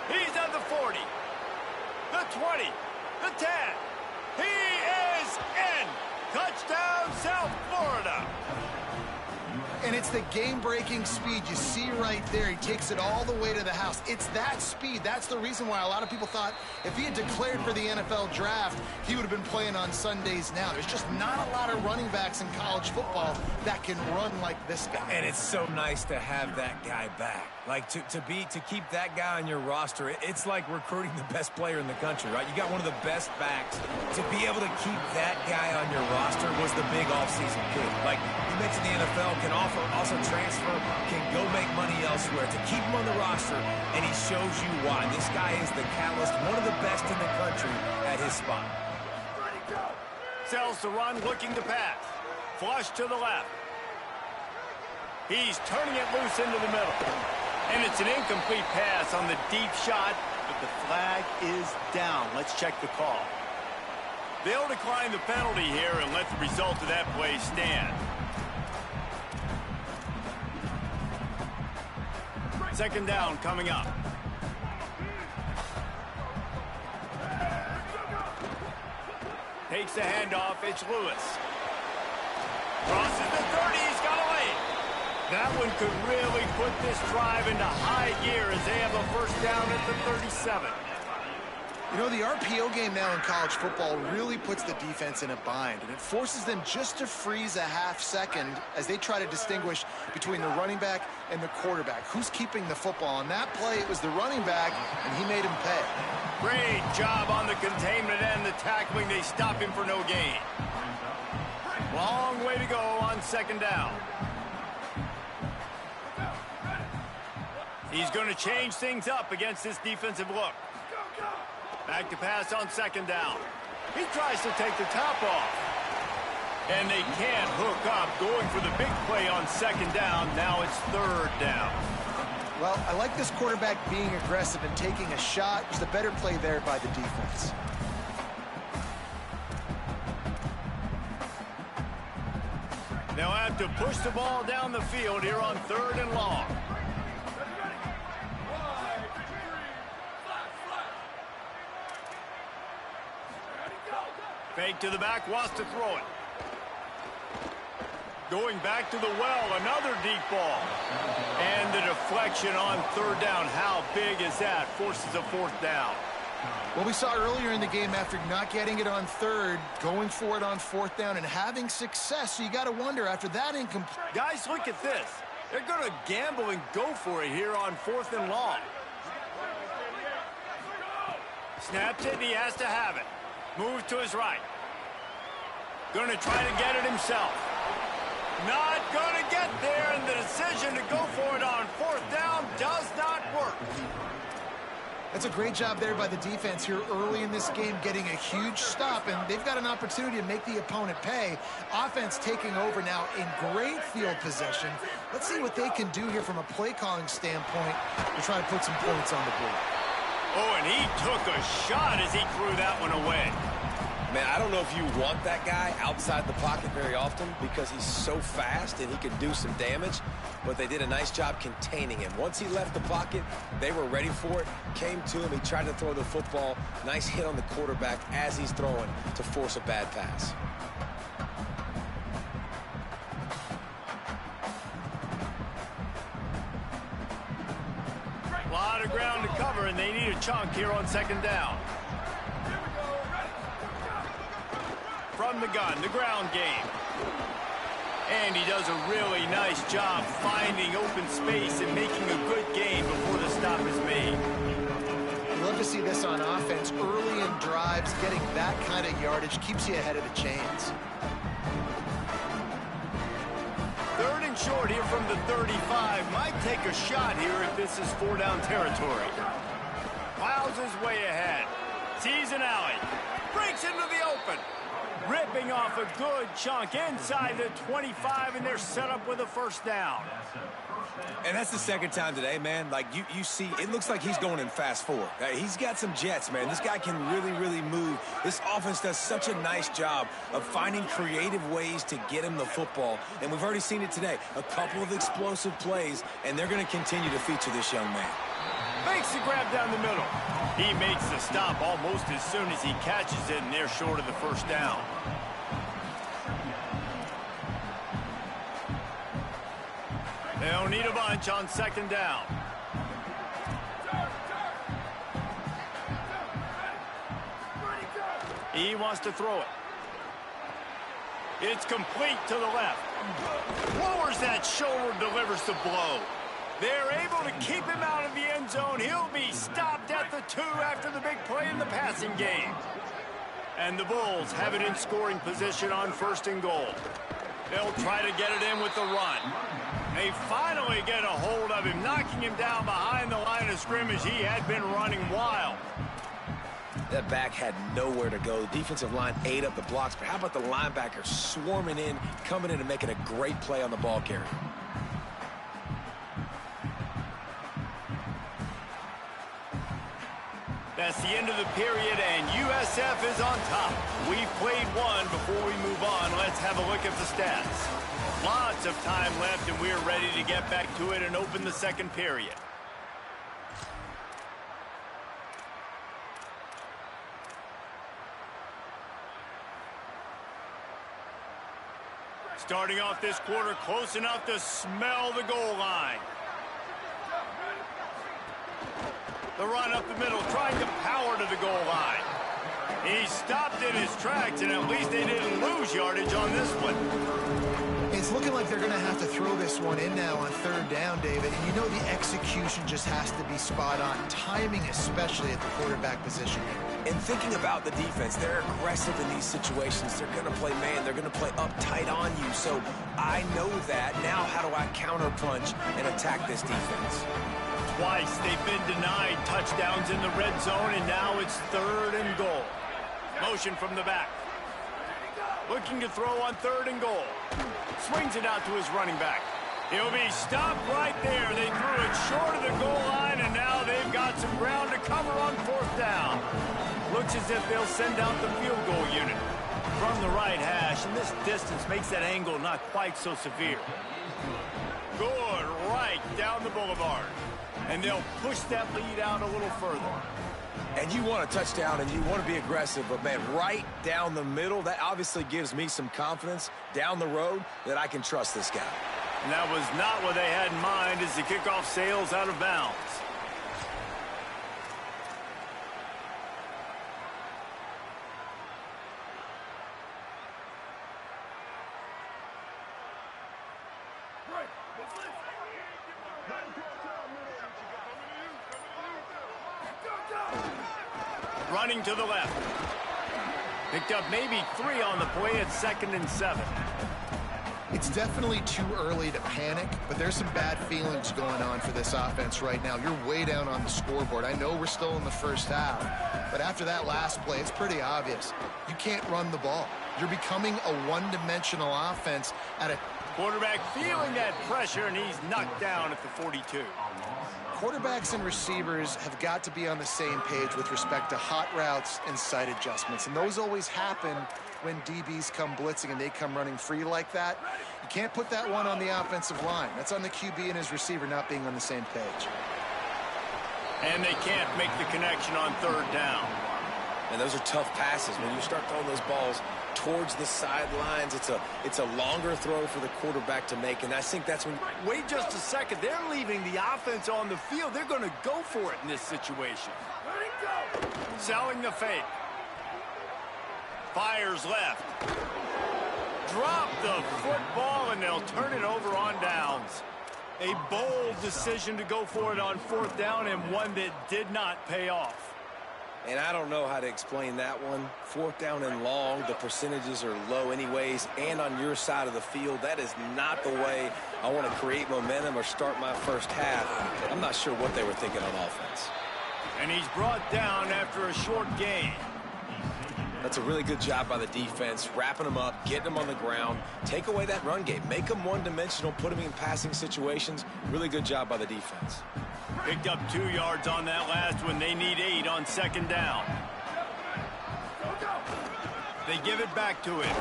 He's at the 40, the 20, the 10. He is in. Touchdown, South Florida. And it's the game-breaking speed you see right there. He takes it all the way to the house. It's that speed. That's the reason why a lot of people thought if he had declared for the NFL draft, he would have been playing on Sundays now. There's just not a lot of running backs in college football that can run like this guy. And it's so nice to have that guy back. Like, to keep that guy on your roster, it's like recruiting the best player in the country, right? You got one of the best backs. To be able to keep that guy on your roster was the big offseason coup. Like, you mentioned the NFL can also transfer, can go make money elsewhere. To keep him on the roster, and he shows you why. This guy is the catalyst, one of the best in the country at his spot. Sells the run, looking to pass. Flush to the left. He's turning it loose into the middle. And it's an incomplete pass on the deep shot, but the flag is down. Let's check the call. They'll decline the penalty here and let the result of that play stand. Second down coming up. Takes the handoff. It's Lewis. Crosses the 30. He's got a lane. That one could really put this drive into high gear as they have a first down at the 37. You know, the RPO game now in college football really puts the defense in a bind, and it forces them just to freeze a half second as they try to distinguish between the running back and the quarterback. Who's keeping the football? On that play, it was the running back, and he made him pay. Great job on the containment and the tackling. They stop him for no gain. Long way to go on second down. He's going to change things up against this defensive look. Back to pass on second down. He tries to take the top off. And they can't hook up, going for the big play on second down. Now it's third down. Well, I like this quarterback being aggressive and taking a shot. It was the better play there by the defense. They'll have to push the ball down the field here on third and long. Fake to the back, wants to throw it. Going back to the well, another deep ball. And the deflection on third down. How big is that? Forces a fourth down. Well, we saw earlier in the game, after not getting it on third, going for it on fourth down and having success. So you got to wonder, after that incomplete. Guys, look at this. They're going to gamble and go for it here on fourth and long. Snaps it, and he has to have it. Moves to his right. Going to try to get it himself. Not going to get there, and the decision to go for it on fourth down does not work. That's a great job there by the defense here early in this game, getting a huge stop, and they've got an opportunity to make the opponent pay. Offense taking over now in great field possession. Let's see what they can do here from a play calling standpoint to try to put some points on the board. Oh, and he took a shot as he threw that one away. Man, I don't know if you want that guy outside the pocket very often because he's so fast and he can do some damage, but they did a nice job containing him. Once he left the pocket, they were ready for it, came to him, he tried to throw the football. Nice hit on the quarterback as he's throwing to force a bad pass. A lot of ground to cover, and they need a chunk here on second down. From the gun, the ground game. And he does a really nice job finding open space and making a good gain before the stop is made. Love to see this on offense. Early in drives, getting that kind of yardage keeps you ahead of the chains. Third and short here from the 35. Might take a shot here if this is 4-down territory. Plows his way ahead. Sees an alley. Breaks into the open. Ripping off a good chunk inside the 25, and they're set up with a first down. And that's the second time today, man. Like, you see, it looks like he's going in fast forward. He's got some jets, man. This guy can really, really move. This offense does such a nice job of finding creative ways to get him the football. And we've already seen it today. A couple of explosive plays, and they're going to continue to feature this young man. Makes the grab down the middle. He makes the stop almost as soon as he catches it, and they're short of the first down. They'll need a bunch on second down. He wants to throw it. It's complete to the left. Lowers that shoulder, delivers the blow. They're able to keep him out of the end zone. He'll be stopped at the 2 after the big play in the passing game. And the Bulls have it in scoring position on first and goal. They'll try to get it in with the run. They finally get a hold of him, knocking him down behind the line of scrimmage. He had been running wild. That back had nowhere to go. The defensive line ate up the blocks, but how about the linebacker swarming in, coming in and making a great play on the ball carrier? That's the end of the period, and USF is on top. We've played one. Before we move on, let's have a look at the stats. Lots of time left, and we're ready to get back to it and open the second period. Starting off this quarter close enough to smell the goal line. The run up the middle, trying to power to the goal line. He stopped in his tracks, and at least they didn't lose yardage on this one. It's looking like they're going to have to throw this one in now on third down, David. And you know the execution just has to be spot on. Timing, especially at the quarterback position here. And thinking about the defense, they're aggressive in these situations. They're going to play man. They're going to play uptight on you. So I know that. Now how do I counterpunch and attack this defense? Twice they've been denied touchdowns in the red zone, and now it's third and goal. Motion from the back. Looking to throw on third and goal. Swings it out to his running back. He'll be stopped right there. They threw it short of the goal line, and now they've got some ground to cover on fourth down. Looks as if they'll send out the field goal unit from the right hash, and this distance makes that angle not quite so severe. Good, right down the boulevard. And they'll push that lead out a little further. And you want a touchdown and you want to be aggressive, but man, right down the middle, that obviously gives me some confidence down the road that I can trust this guy. And that was not what they had in mind as the kickoff sails out of bounds. Running to the left. Picked up maybe 3 on the play at 2nd and 7. It's definitely too early to panic, but there's some bad feelings going on for this offense right now. You're way down on the scoreboard. I know we're still in the first half, but after that last play, it's pretty obvious. You can't run the ball. You're becoming a one-dimensional offense at a... Quarterback feeling that pressure, and he's knocked down at the 42. quarterbacks and receivers have got to be on the same page with respect to hot routes and sight adjustments. And those always happen when DBs come blitzing and they come running free like that. You can't put that one on the offensive line. That's on the QB and his receiver not being on the same page. And they can't make the connection on third down. And those are tough passes. When you start throwing those balls towards the sidelines, it's a longer throw for the quarterback to make, and I think that's when... Wait just a second. They're leaving the offense on the field. They're going to go for it in this situation. Selling the fake. Fires left. Drop the football, and they'll turn it over on downs. A bold decision to go for it on fourth down, and one that did not pay off. And I don't know how to explain that one. Fourth down and long, the percentages are low anyways, and on your side of the field, that is not the way I want to create momentum or start my first half. I'm not sure what they were thinking on offense. And he's brought down after a short gain. That's a really good job by the defense, wrapping them up, getting them on the ground, take away that run game, make them one-dimensional, put them in passing situations. Really good job by the defense. Picked up 2 yards on that last one. They need 8 on second down. They give it back to him.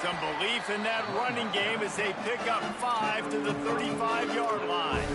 Some belief in that running game as they pick up 5 to the 35-yard line.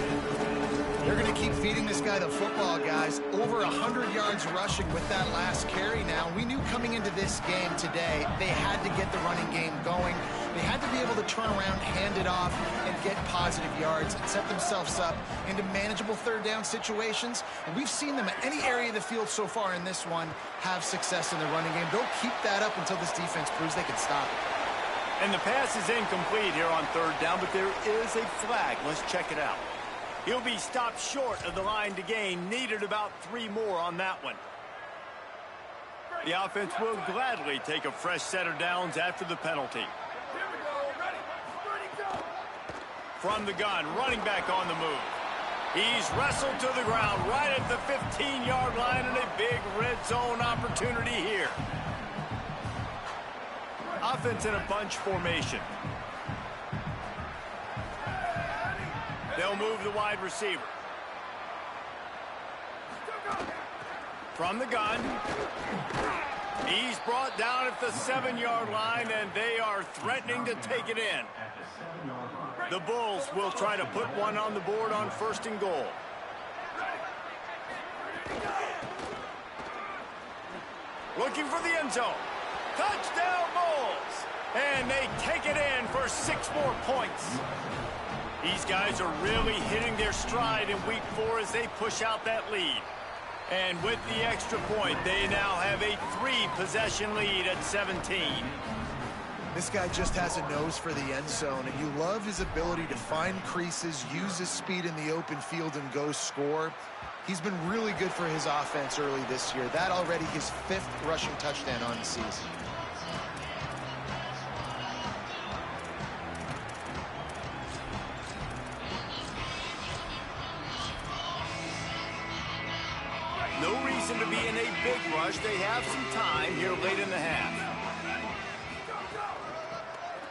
They're going to keep feeding this guy the football, guys. Over 100 yards rushing with that last carry now. We knew coming into this game today, they had to get the running game going. They had to be able to turn around, hand it off, and get positive yards and set themselves up into manageable third down situations. And we've seen them at any area of the field so far in this one have success in the running game. They'll keep that up until this defense proves they can stop it. And the pass is incomplete here on third down, but there is a flag. Let's check it out. He'll be stopped short of the line to gain. Needed about 3 more on that one. The offense will gladly take a fresh set of downs after the penalty. From the gun, running back on the move. He's wrestled to the ground right at the 15-yard line, and a big red zone opportunity here. Offense in a bunch formation. They'll move the wide receiver. From the gun. He's brought down at the 7-yard line, and they are threatening to take it in. The Bulls will try to put one on the board on first and goal. Looking for the end zone. Touchdown Bulls! And they take it in for 6 more points. These guys are really hitting their stride in week 4 as they push out that lead. And with the extra point, they now have a 3-possession lead at 17. This guy just has a nose for the end zone, and you love his ability to find creases, use his speed in the open field, and go score. He's been really good for his offense early this year. That already his 5th rushing touchdown on the season. No reason to be in a big rush. They have some time here late in the half.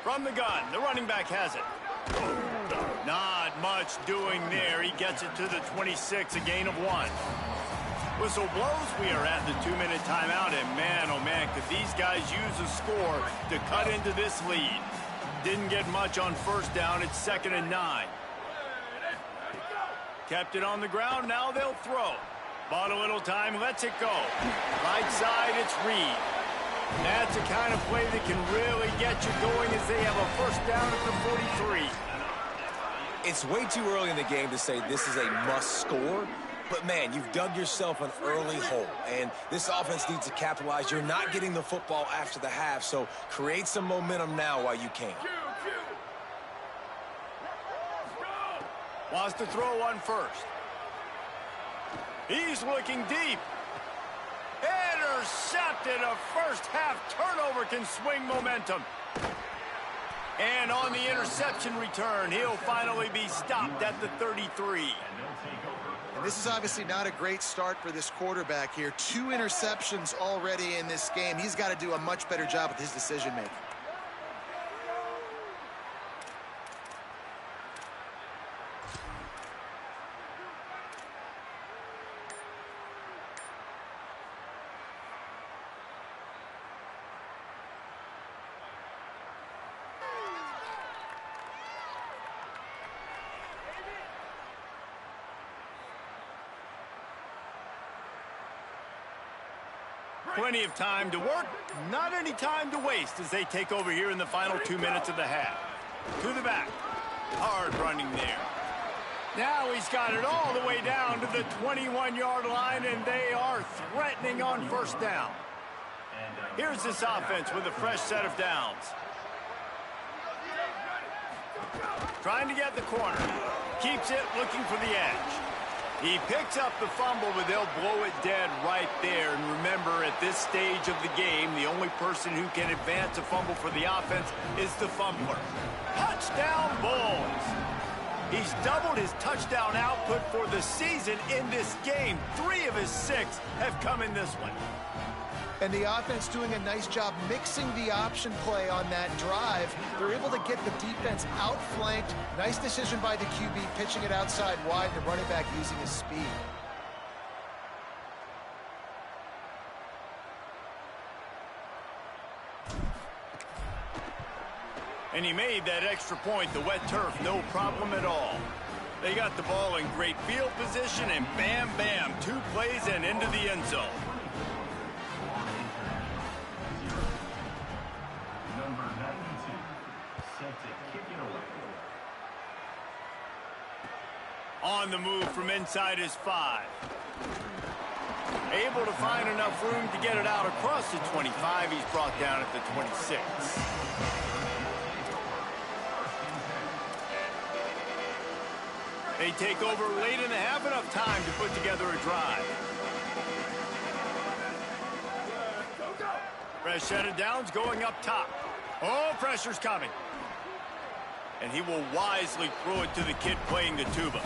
From the gun, the running back has it. Not much doing there. He gets it to the 26, a gain of 1. Whistle blows. We are at the 2-minute timeout, and man, oh man, could these guys use a score to cut into this lead. Didn't get much on first down. It's 2nd and 9. Kept it on the ground. Now they'll throw. Bought a little time. Lets it go. Right side, it's Reed. That's the kind of play that can really get you going as they have a first down at the 43. It's way too early in the game to say this is a must score, but man, you've dug yourself an early hole, and this offense needs to capitalize. You're not getting the football after the half, so create some momentum now while you can. Wants to throw one first. He's looking deep. Intercepted. A first half turnover can swing momentum. And on the interception return, he'll finally be stopped at the 33. And this is obviously not a great start for this quarterback here. 2 interceptions already in this game. He's got to do a much better job with his decision-making. Plenty of time to work, not any time to waste as they take over here in the final 2 minutes of the half. To the back. Hard running there. Now he's got it all the way down to the 21-yard line, and they are threatening on first down. Here's this offense with a fresh set of downs. Trying to get the corner. Keeps it, looking for the edge. He picks up the fumble, but they'll blow it dead right there. And remember, at this stage of the game, the only person who can advance a fumble for the offense is the fumbler. Touchdown, Bulls! He's doubled his touchdown output for the season in this game. 3 of his 6 have come in this one. And the offense doing a nice job mixing the option play on that drive. They're able to get the defense outflanked. Nice decision by the QB, pitching it outside wide, and the running back using his speed. And he made that extra point, the wet turf, no problem at all. They got the ball in great field position, and bam, bam, 2 plays and into the end zone. On the move from inside his 5. Able to find enough room to get it out across the 25. He's brought down at the 26. They take over late in the half, enough time to put together a drive. Fresh set of downs going up top. Oh, pressure's coming. And he will wisely throw it to the kid playing the tuba.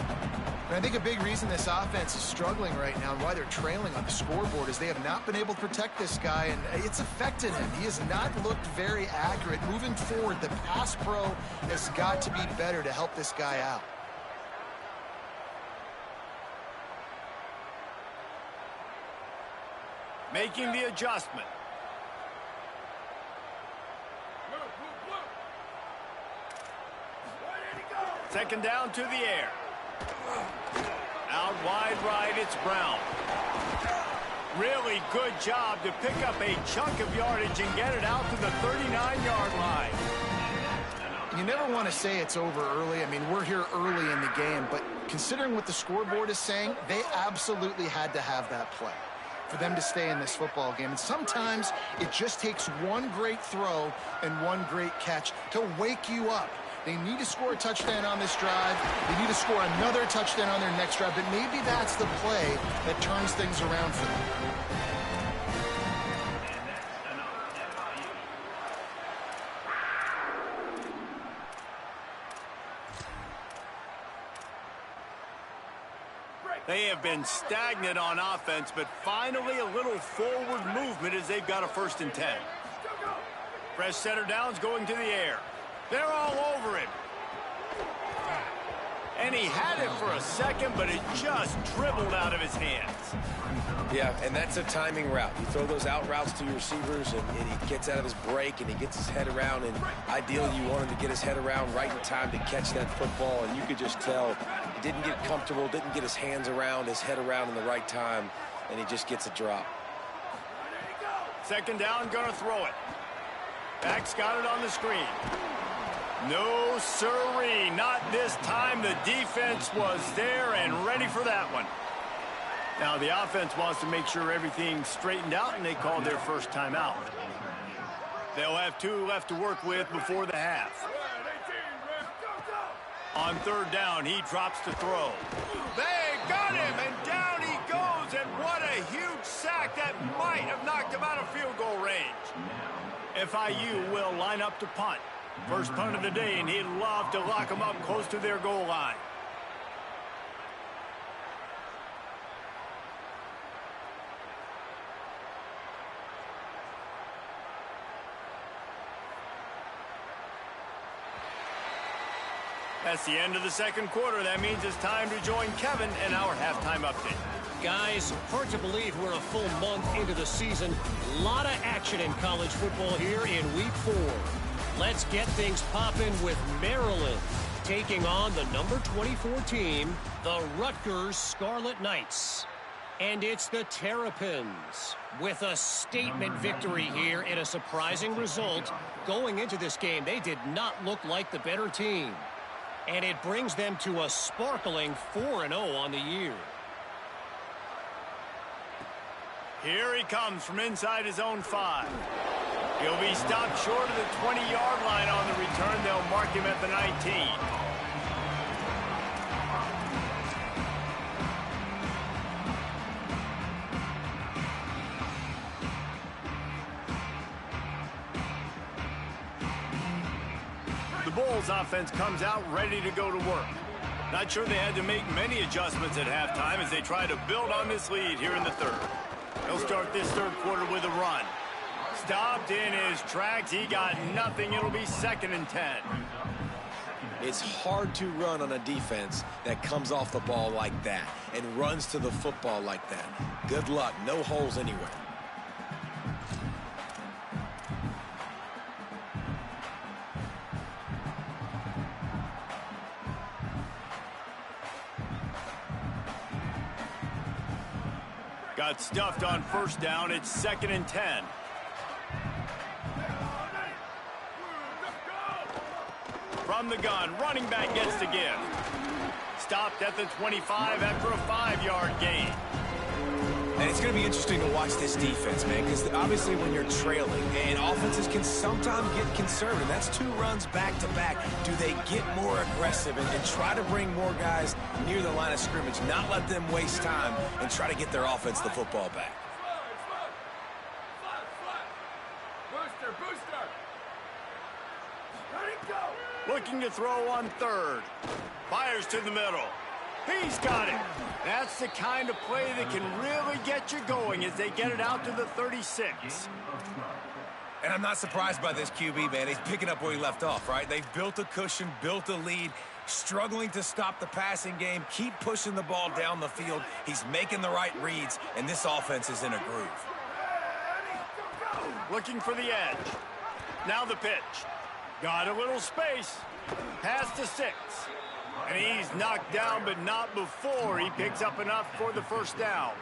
And I think a big reason this offense is struggling right now and why they're trailing on the scoreboard is they have not been able to protect this guy, and it's affected him. He has not looked very accurate. Moving forward, the pass pro has got to be better to help this guy out. Making the adjustment. Second down to the air. Out wide right, it's Brown. Really good job to pick up a chunk of yardage and get it out to the 39-yard line. You never want to say it's over early. I mean, we're here early in the game, but considering what the scoreboard is saying, they absolutely had to have that play for them to stay in this football game. And sometimes it just takes one great throw and one great catch to wake you up. They need to score a touchdown on this drive. They need to score another touchdown on their next drive, but maybe that's the play that turns things around for them. They have been stagnant on offense, but finally a little forward movement as they've got a 1st and 10. Fresh center downs going to the air. They're all over him. And he had it for a second, but it just dribbled out of his hands. Yeah, and that's a timing route. You throw those out routes to your receivers, and he gets out of his break, and he gets his head around, and ideally you want him to get his head around right in time to catch that football, and you could just tell he didn't get comfortable, didn't get his hands around, his head around in the right time, and he just gets a drop. Second down, gonna throw it. Back's got it on the screen. No siree, not this time. The defense was there and ready for that one. Now the offense wants to make sure everything's straightened out, and they called their first timeout. They'll have 2 left to work with before the half. On third down, he drops to throw. They got him, and down he goes, and what a huge sack that might have knocked him out of field goal range. FIU will line up to punt. First punt of the day, and he'd love to lock them up close to their goal line. That's the end of the second quarter. That means it's time to join Kevin in our halftime update. Guys, hard to believe we're a full month into the season. A lot of action in college football here in Week 4. Let's get things popping with Maryland taking on the number 24 team, the Rutgers Scarlet Knights. And it's the Terrapins with a statement victory here in a surprising result. Going into this game, they did not look like the better team. And it brings them to a sparkling 4-0 on the year. Here he comes from inside his own 5. He'll be stopped short of the 20-yard line on the return. They'll mark him at the 19. The Bulls offense comes out ready to go to work. Not sure they had to make many adjustments at halftime as they try to build on this lead here in the third. He'll start this third quarter with a run. Stopped in his tracks. He got nothing. It'll be 2nd and 10. It's hard to run on a defense that comes off the ball like that and runs to the football like that. Good luck. No holes anywhere. Got stuffed on first down. It's 2nd and 10. From the gun, running back gets the gift. Stopped at the 25 after a 5-yard gain. And it's going to be interesting to watch this defense, man, because obviously when you're trailing, and offenses can sometimes get conservative. That's 2 runs back-to-back. Do they get more aggressive and try to bring more guys near the line of scrimmage, not let them waste time, and try to get their offense the football back? Looking to throw on third. Fires to the middle. He's got it. That's the kind of play that can really get you going as they get it out to the 36. And I'm not surprised by this QB, man. He's picking up where he left off, right? They've built a cushion, built a lead, struggling to stop the passing game, keep pushing the ball down the field. He's making the right reads, and this offense is in a groove. Looking for the edge. Now the pitch. Got a little space. Pass to 6. And he's knocked down, but not before he picks up enough for the first down.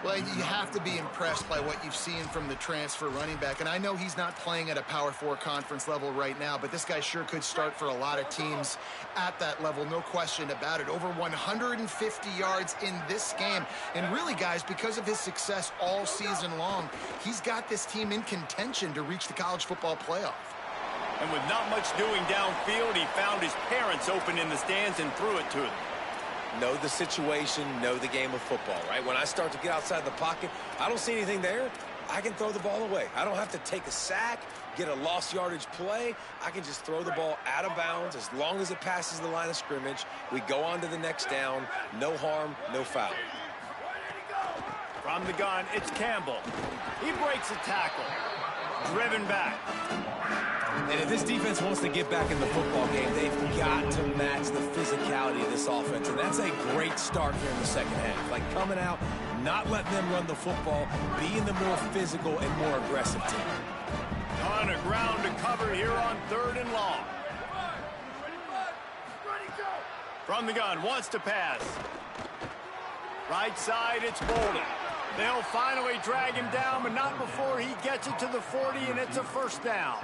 Well, you have to be impressed by what you've seen from the transfer running back. And I know he's not playing at a Power 4 conference level right now, but this guy sure could start for a lot of teams at that level, no question about it. Over 150 yards in this game. And really, guys, because of his success all season long, he's got this team in contention to reach the college football playoff. And with not much doing downfield, he found his parents open in the stands and threw it to them. Know the situation, know the game of football, right? When I start to get outside the pocket, I don't see anything there, I can throw the ball away. I don't have to take a sack, get a lost yardage play. I can just throw the ball out of bounds as long as it passes the line of scrimmage. We go on to the next down. No harm, no foul. From the gun, it's Campbell. He breaks a tackle. Driven back. And if this defense wants to get back in the football game, they've got to match the physicality of this offense. And that's a great start here in the second half. Like coming out, not letting them run the football, being the more physical and more aggressive team. Ton of ground to cover here on 3rd and long. From the gun, wants to pass. Right side, it's Bolden. They'll finally drag him down, but not before he gets it to the 40, and it's a first down.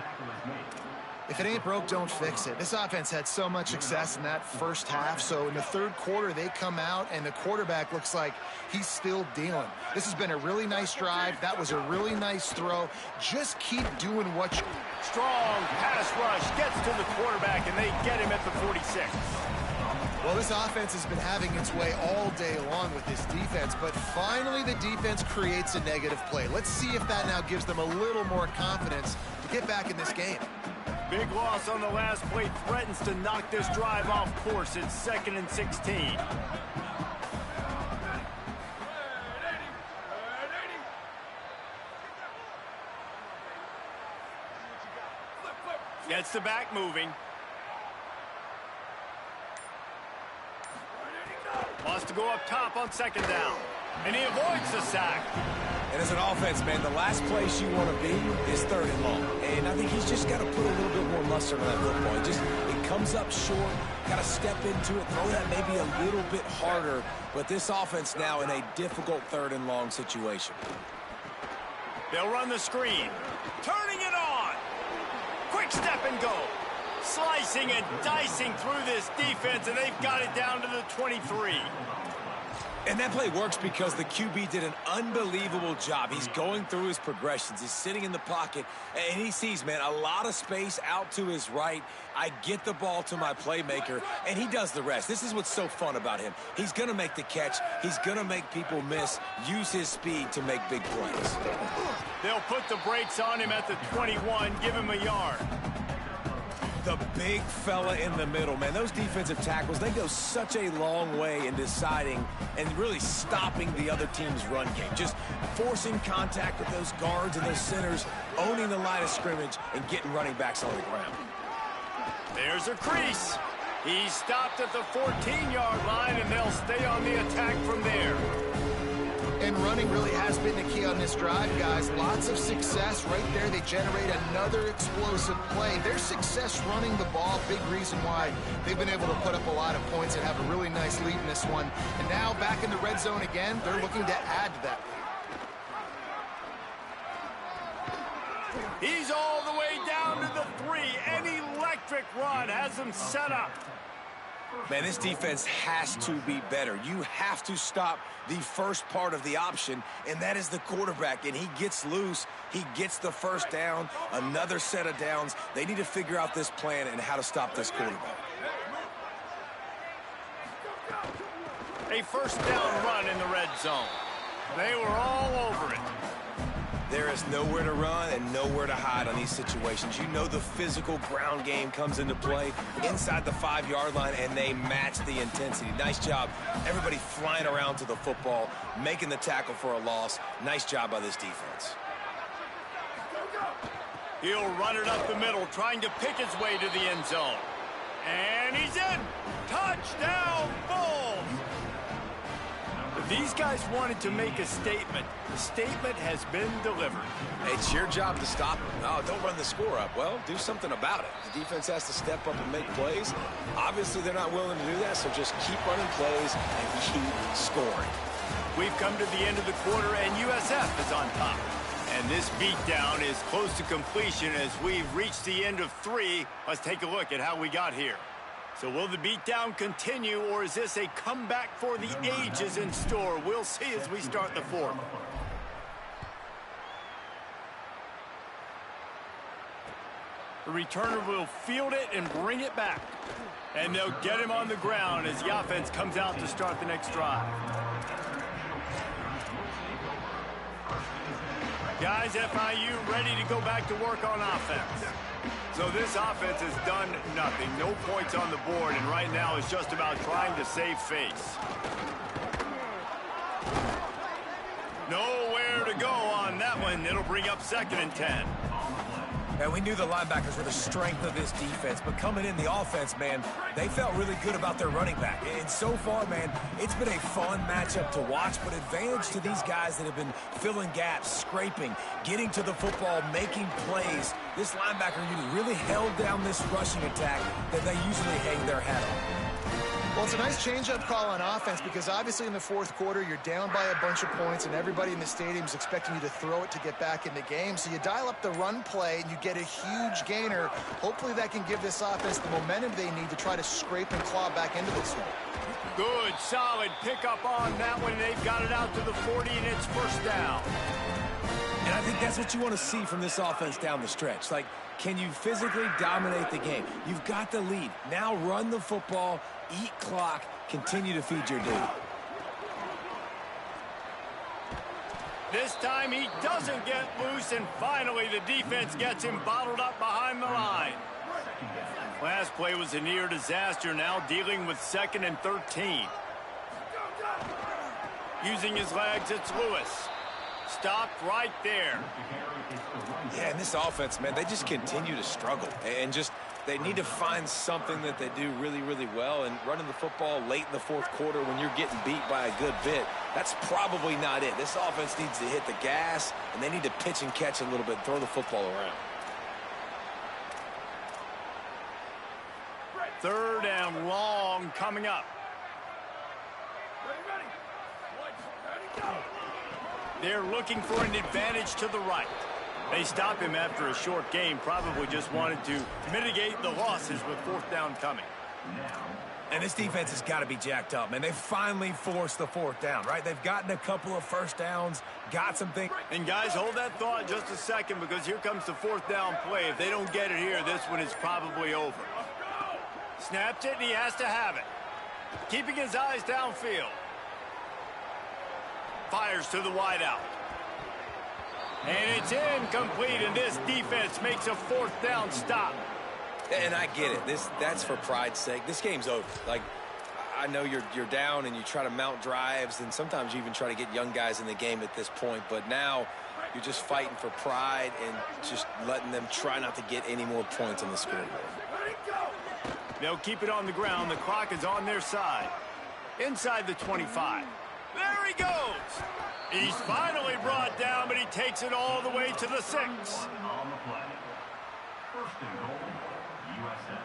If it ain't broke, don't fix it. This offense had so much success in that first half, so in the third quarter, they come out, and the quarterback looks like he's still dealing. This has been a really nice drive. That was a really nice throw. Just keep doing what you... Strong pass rush gets to the quarterback, and they get him at the 46. Well, this offense has been having its way all day long with this defense, but finally the defense creates a negative play. Let's see if that now gives them a little more confidence to get back in this game. Big loss on the last play threatens to knock this drive off course. It's 2nd and 16. Gets the back moving. Wants to go up top on 2nd down. And he avoids the sack. And as an offense, man, the last place you want to be is 3rd and long. And I think he's just got to put a little bit more mustard on that football. It comes up short, got to step into it, throw that maybe a little bit harder. But this offense now in a difficult 3rd and long situation. They'll run the screen. Turning it on. Quick step and go. Slicing and dicing through this defense, and they've got it down to the 23. And that play works because the QB did an unbelievable job. He's going through his progressions. He's sitting in the pocket, and he sees, man, a lot of space out to his right. I get the ball to my playmaker, and he does the rest. This is what's so fun about him. He's going to make the catch. He's going to make people miss, use his speed to make big plays. They'll put the brakes on him at the 21, give him a yard. The big fella in the middle, man. Those defensive tackles, they go such a long way in deciding and really stopping the other team's run game. Just forcing contact with those guards and those centers, owning the line of scrimmage, and getting running backs on the ground. There's a crease. He's stopped at the 14-yard line, and they'll stay on the attack from there. And running really has been the key on this drive, guys. Lots of success right there. They generate another explosive play. Their success running the ball, big reason why they've been able to put up a lot of points and have a really nice lead in this one. And now back in the red zone again, they're looking to add to that lead. He's all the way down to the 3. An electric run has them set up. Man, this defense has to be better. You have to stop the first part of the option, and that is the quarterback. And he gets loose. He gets the first down, another set of downs. They need to figure out this plan and how to stop this quarterback. A first down run in the red zone. They were all over it. There is nowhere to run and nowhere to hide on these situations. You know the physical ground game comes into play inside the 5-yard line, and they match the intensity. Nice job. Everybody flying around to the football, making the tackle for a loss. Nice job by this defense. He'll run it up the middle, trying to pick his way to the end zone. And he's in. Touchdown, Bulls! These guys wanted to make a statement. The statement has been delivered. It's your job to stop them. Oh, don't run the score up. Well, do something about it. The defense has to step up and make plays. Obviously, they're not willing to do that, so just keep running plays and keep scoring. We've come to the end of the quarter, and USF is on top. And this beatdown is close to completion as we've reached the end of 3. Let's take a look at how we got here. So will the beatdown continue, or is this a comeback for the ages in store? We'll see as we start the 4th. The returner will field it and bring it back. And they'll get him on the ground as the offense comes out to start the next drive. Guys, FIU ready to go back to work on offense. So this offense has done nothing. No points on the board, and right now it's just about trying to save face. Nowhere to go on that one. It'll bring up 2nd and 10. And we knew the linebackers were the strength of this defense, but coming in the offense, man, they felt really good about their running back. And so far, man, it's been a fun matchup to watch, but advantage to these guys that have been filling gaps, scraping, getting to the football, making plays. This linebacker unit really held down this rushing attack that they usually hang their hat on. Well, it's a nice change-up call on offense because obviously in the 4th quarter, you're down by a bunch of points and everybody in the stadium is expecting you to throw it to get back in the game. So you dial up the run play and you get a huge gainer. Hopefully that can give this offense the momentum they need to try to scrape and claw back into this one. Good, solid pickup on that one. They've got it out to the 40, and it's first down. And I think that's what you want to see from this offense down the stretch. Like, can you physically dominate the game? You've got the lead. Now run the football, eat clock, continue to feed your dude. This time he doesn't get loose, and finally the defense gets him bottled up behind the line. Last play was a near disaster, now dealing with 2nd and 13. Using his legs, it's Lewis. Stopped right there. Yeah, and this offense, man, they just continue to struggle. And just They need to find something that they do really, really well, and running the football late in the fourth quarter when you're getting beat by a good bit, that's probably not it. This offense needs to hit the gas, and they need to pitch and catch a little bit, throw the football around. Third and long coming up. They're looking for an advantage to the right. They stop him after a short game, probably just wanted to mitigate the losses with fourth down coming. And this defense has got to be jacked up, man. They finally forced the fourth down, right? They've gotten a couple of first downs, got some things. And guys, hold that thought just a second, because here comes the fourth down play. If they don't get it here, this one is probably over. Snaps it, and he has to have it. Keeping his eyes downfield. Fires to the wideout. And it's incomplete, and this defense makes a fourth down stop. And I get it. That's for pride's sake. This game's over. Like, I know you're down and you try to mount drives, and sometimes you even try to get young guys in the game at this point. But now you're just fighting for pride and just letting them try not to get any more points on the scoreboard. They'll keep it on the ground. The clock is on their side. Inside the 25. There he goes. He's finally brought down, but he takes it all the way to the 6. On the play. First and goal, USA.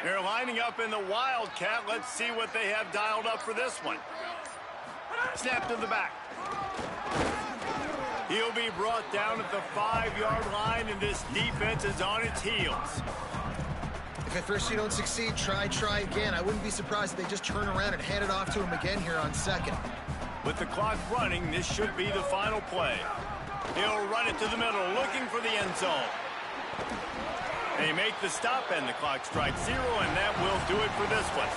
They're lining up in the Wildcat. Let's see what they have dialed up for this one. Snap to the back. He'll be brought down at the 5-yard line, and this defense is on its heels. If at first you don't succeed, try again. I wouldn't be surprised if they just turn around and hand it off to him again here on second. With the clock running, this should be the final play. He'll run it to the middle, looking for the end zone. They make the stop, and the clock strikes 0, and that will do it for this one.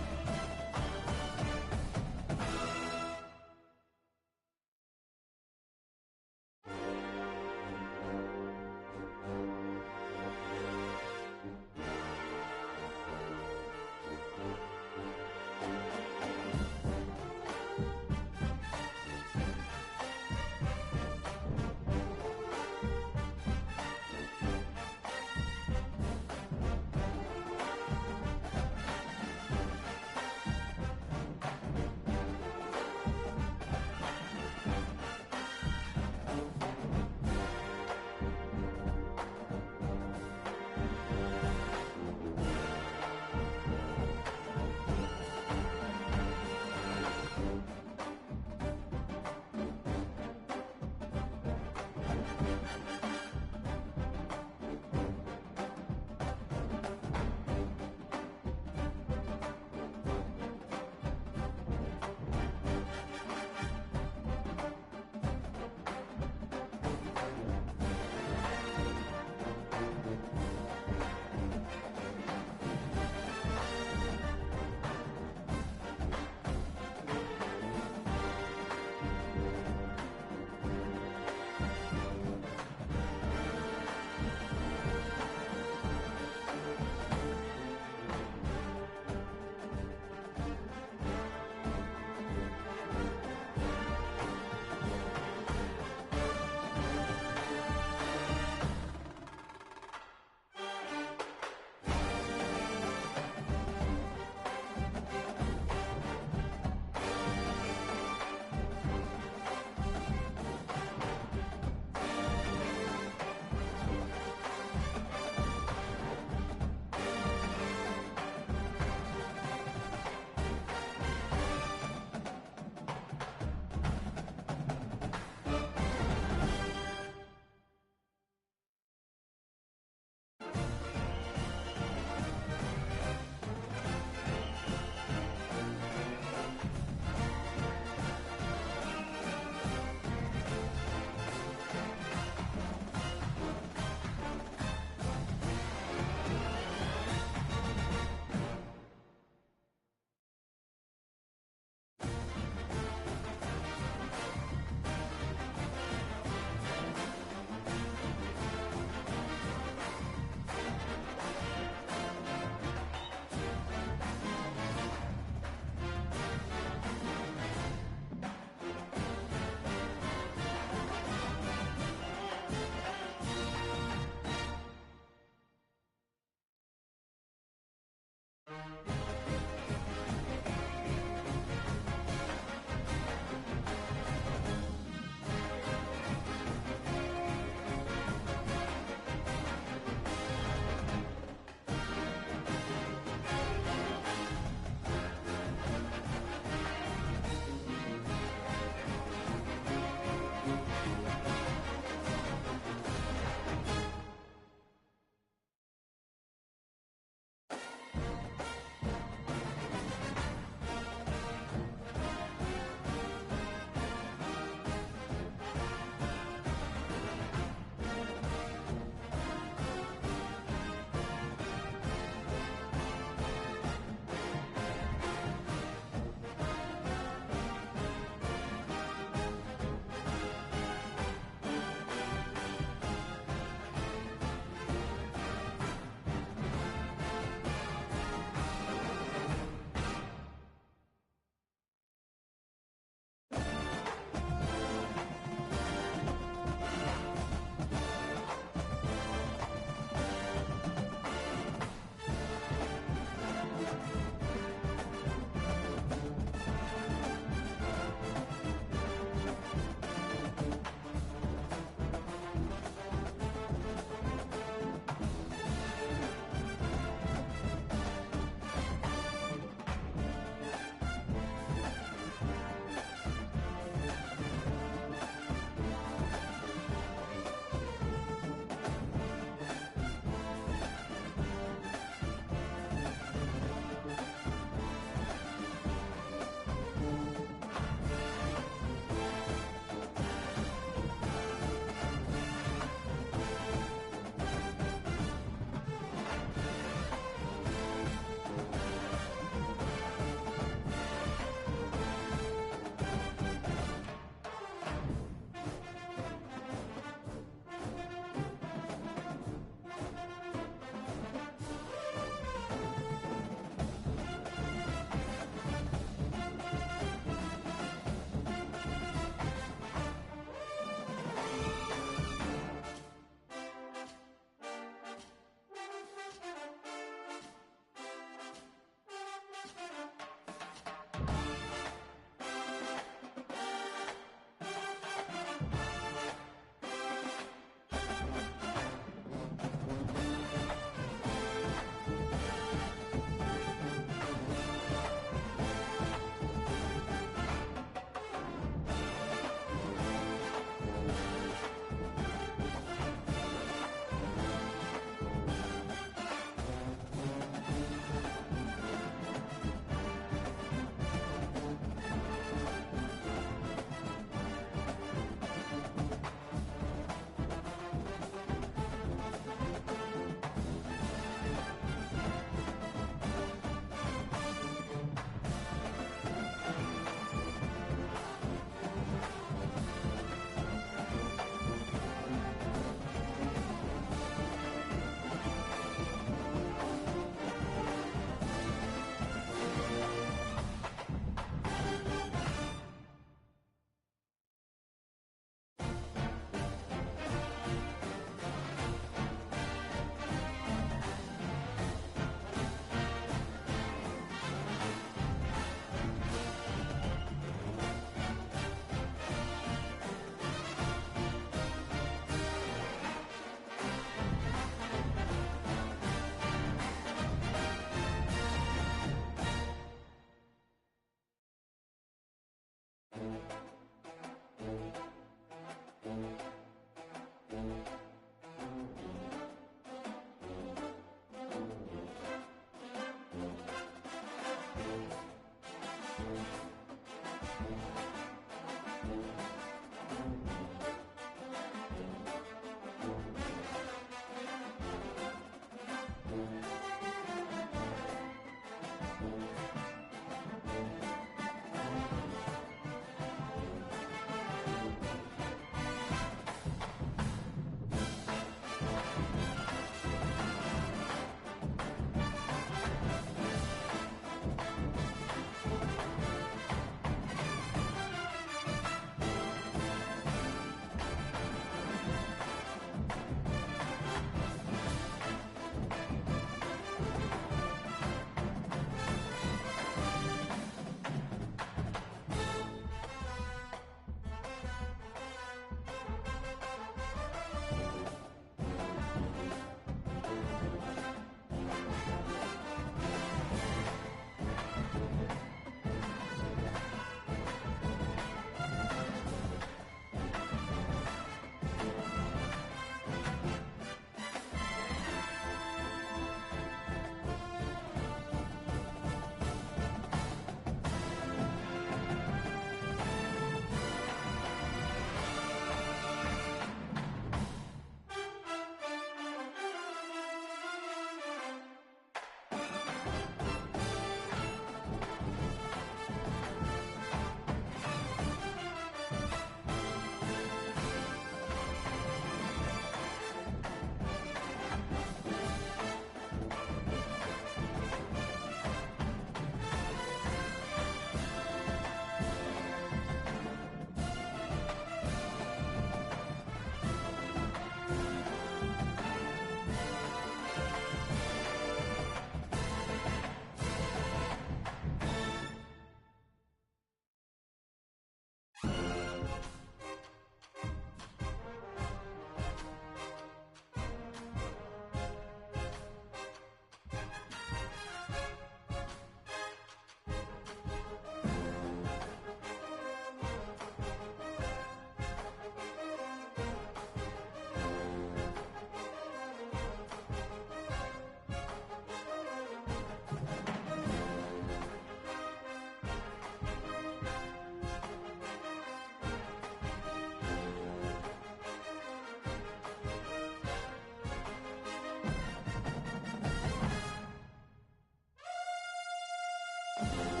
it.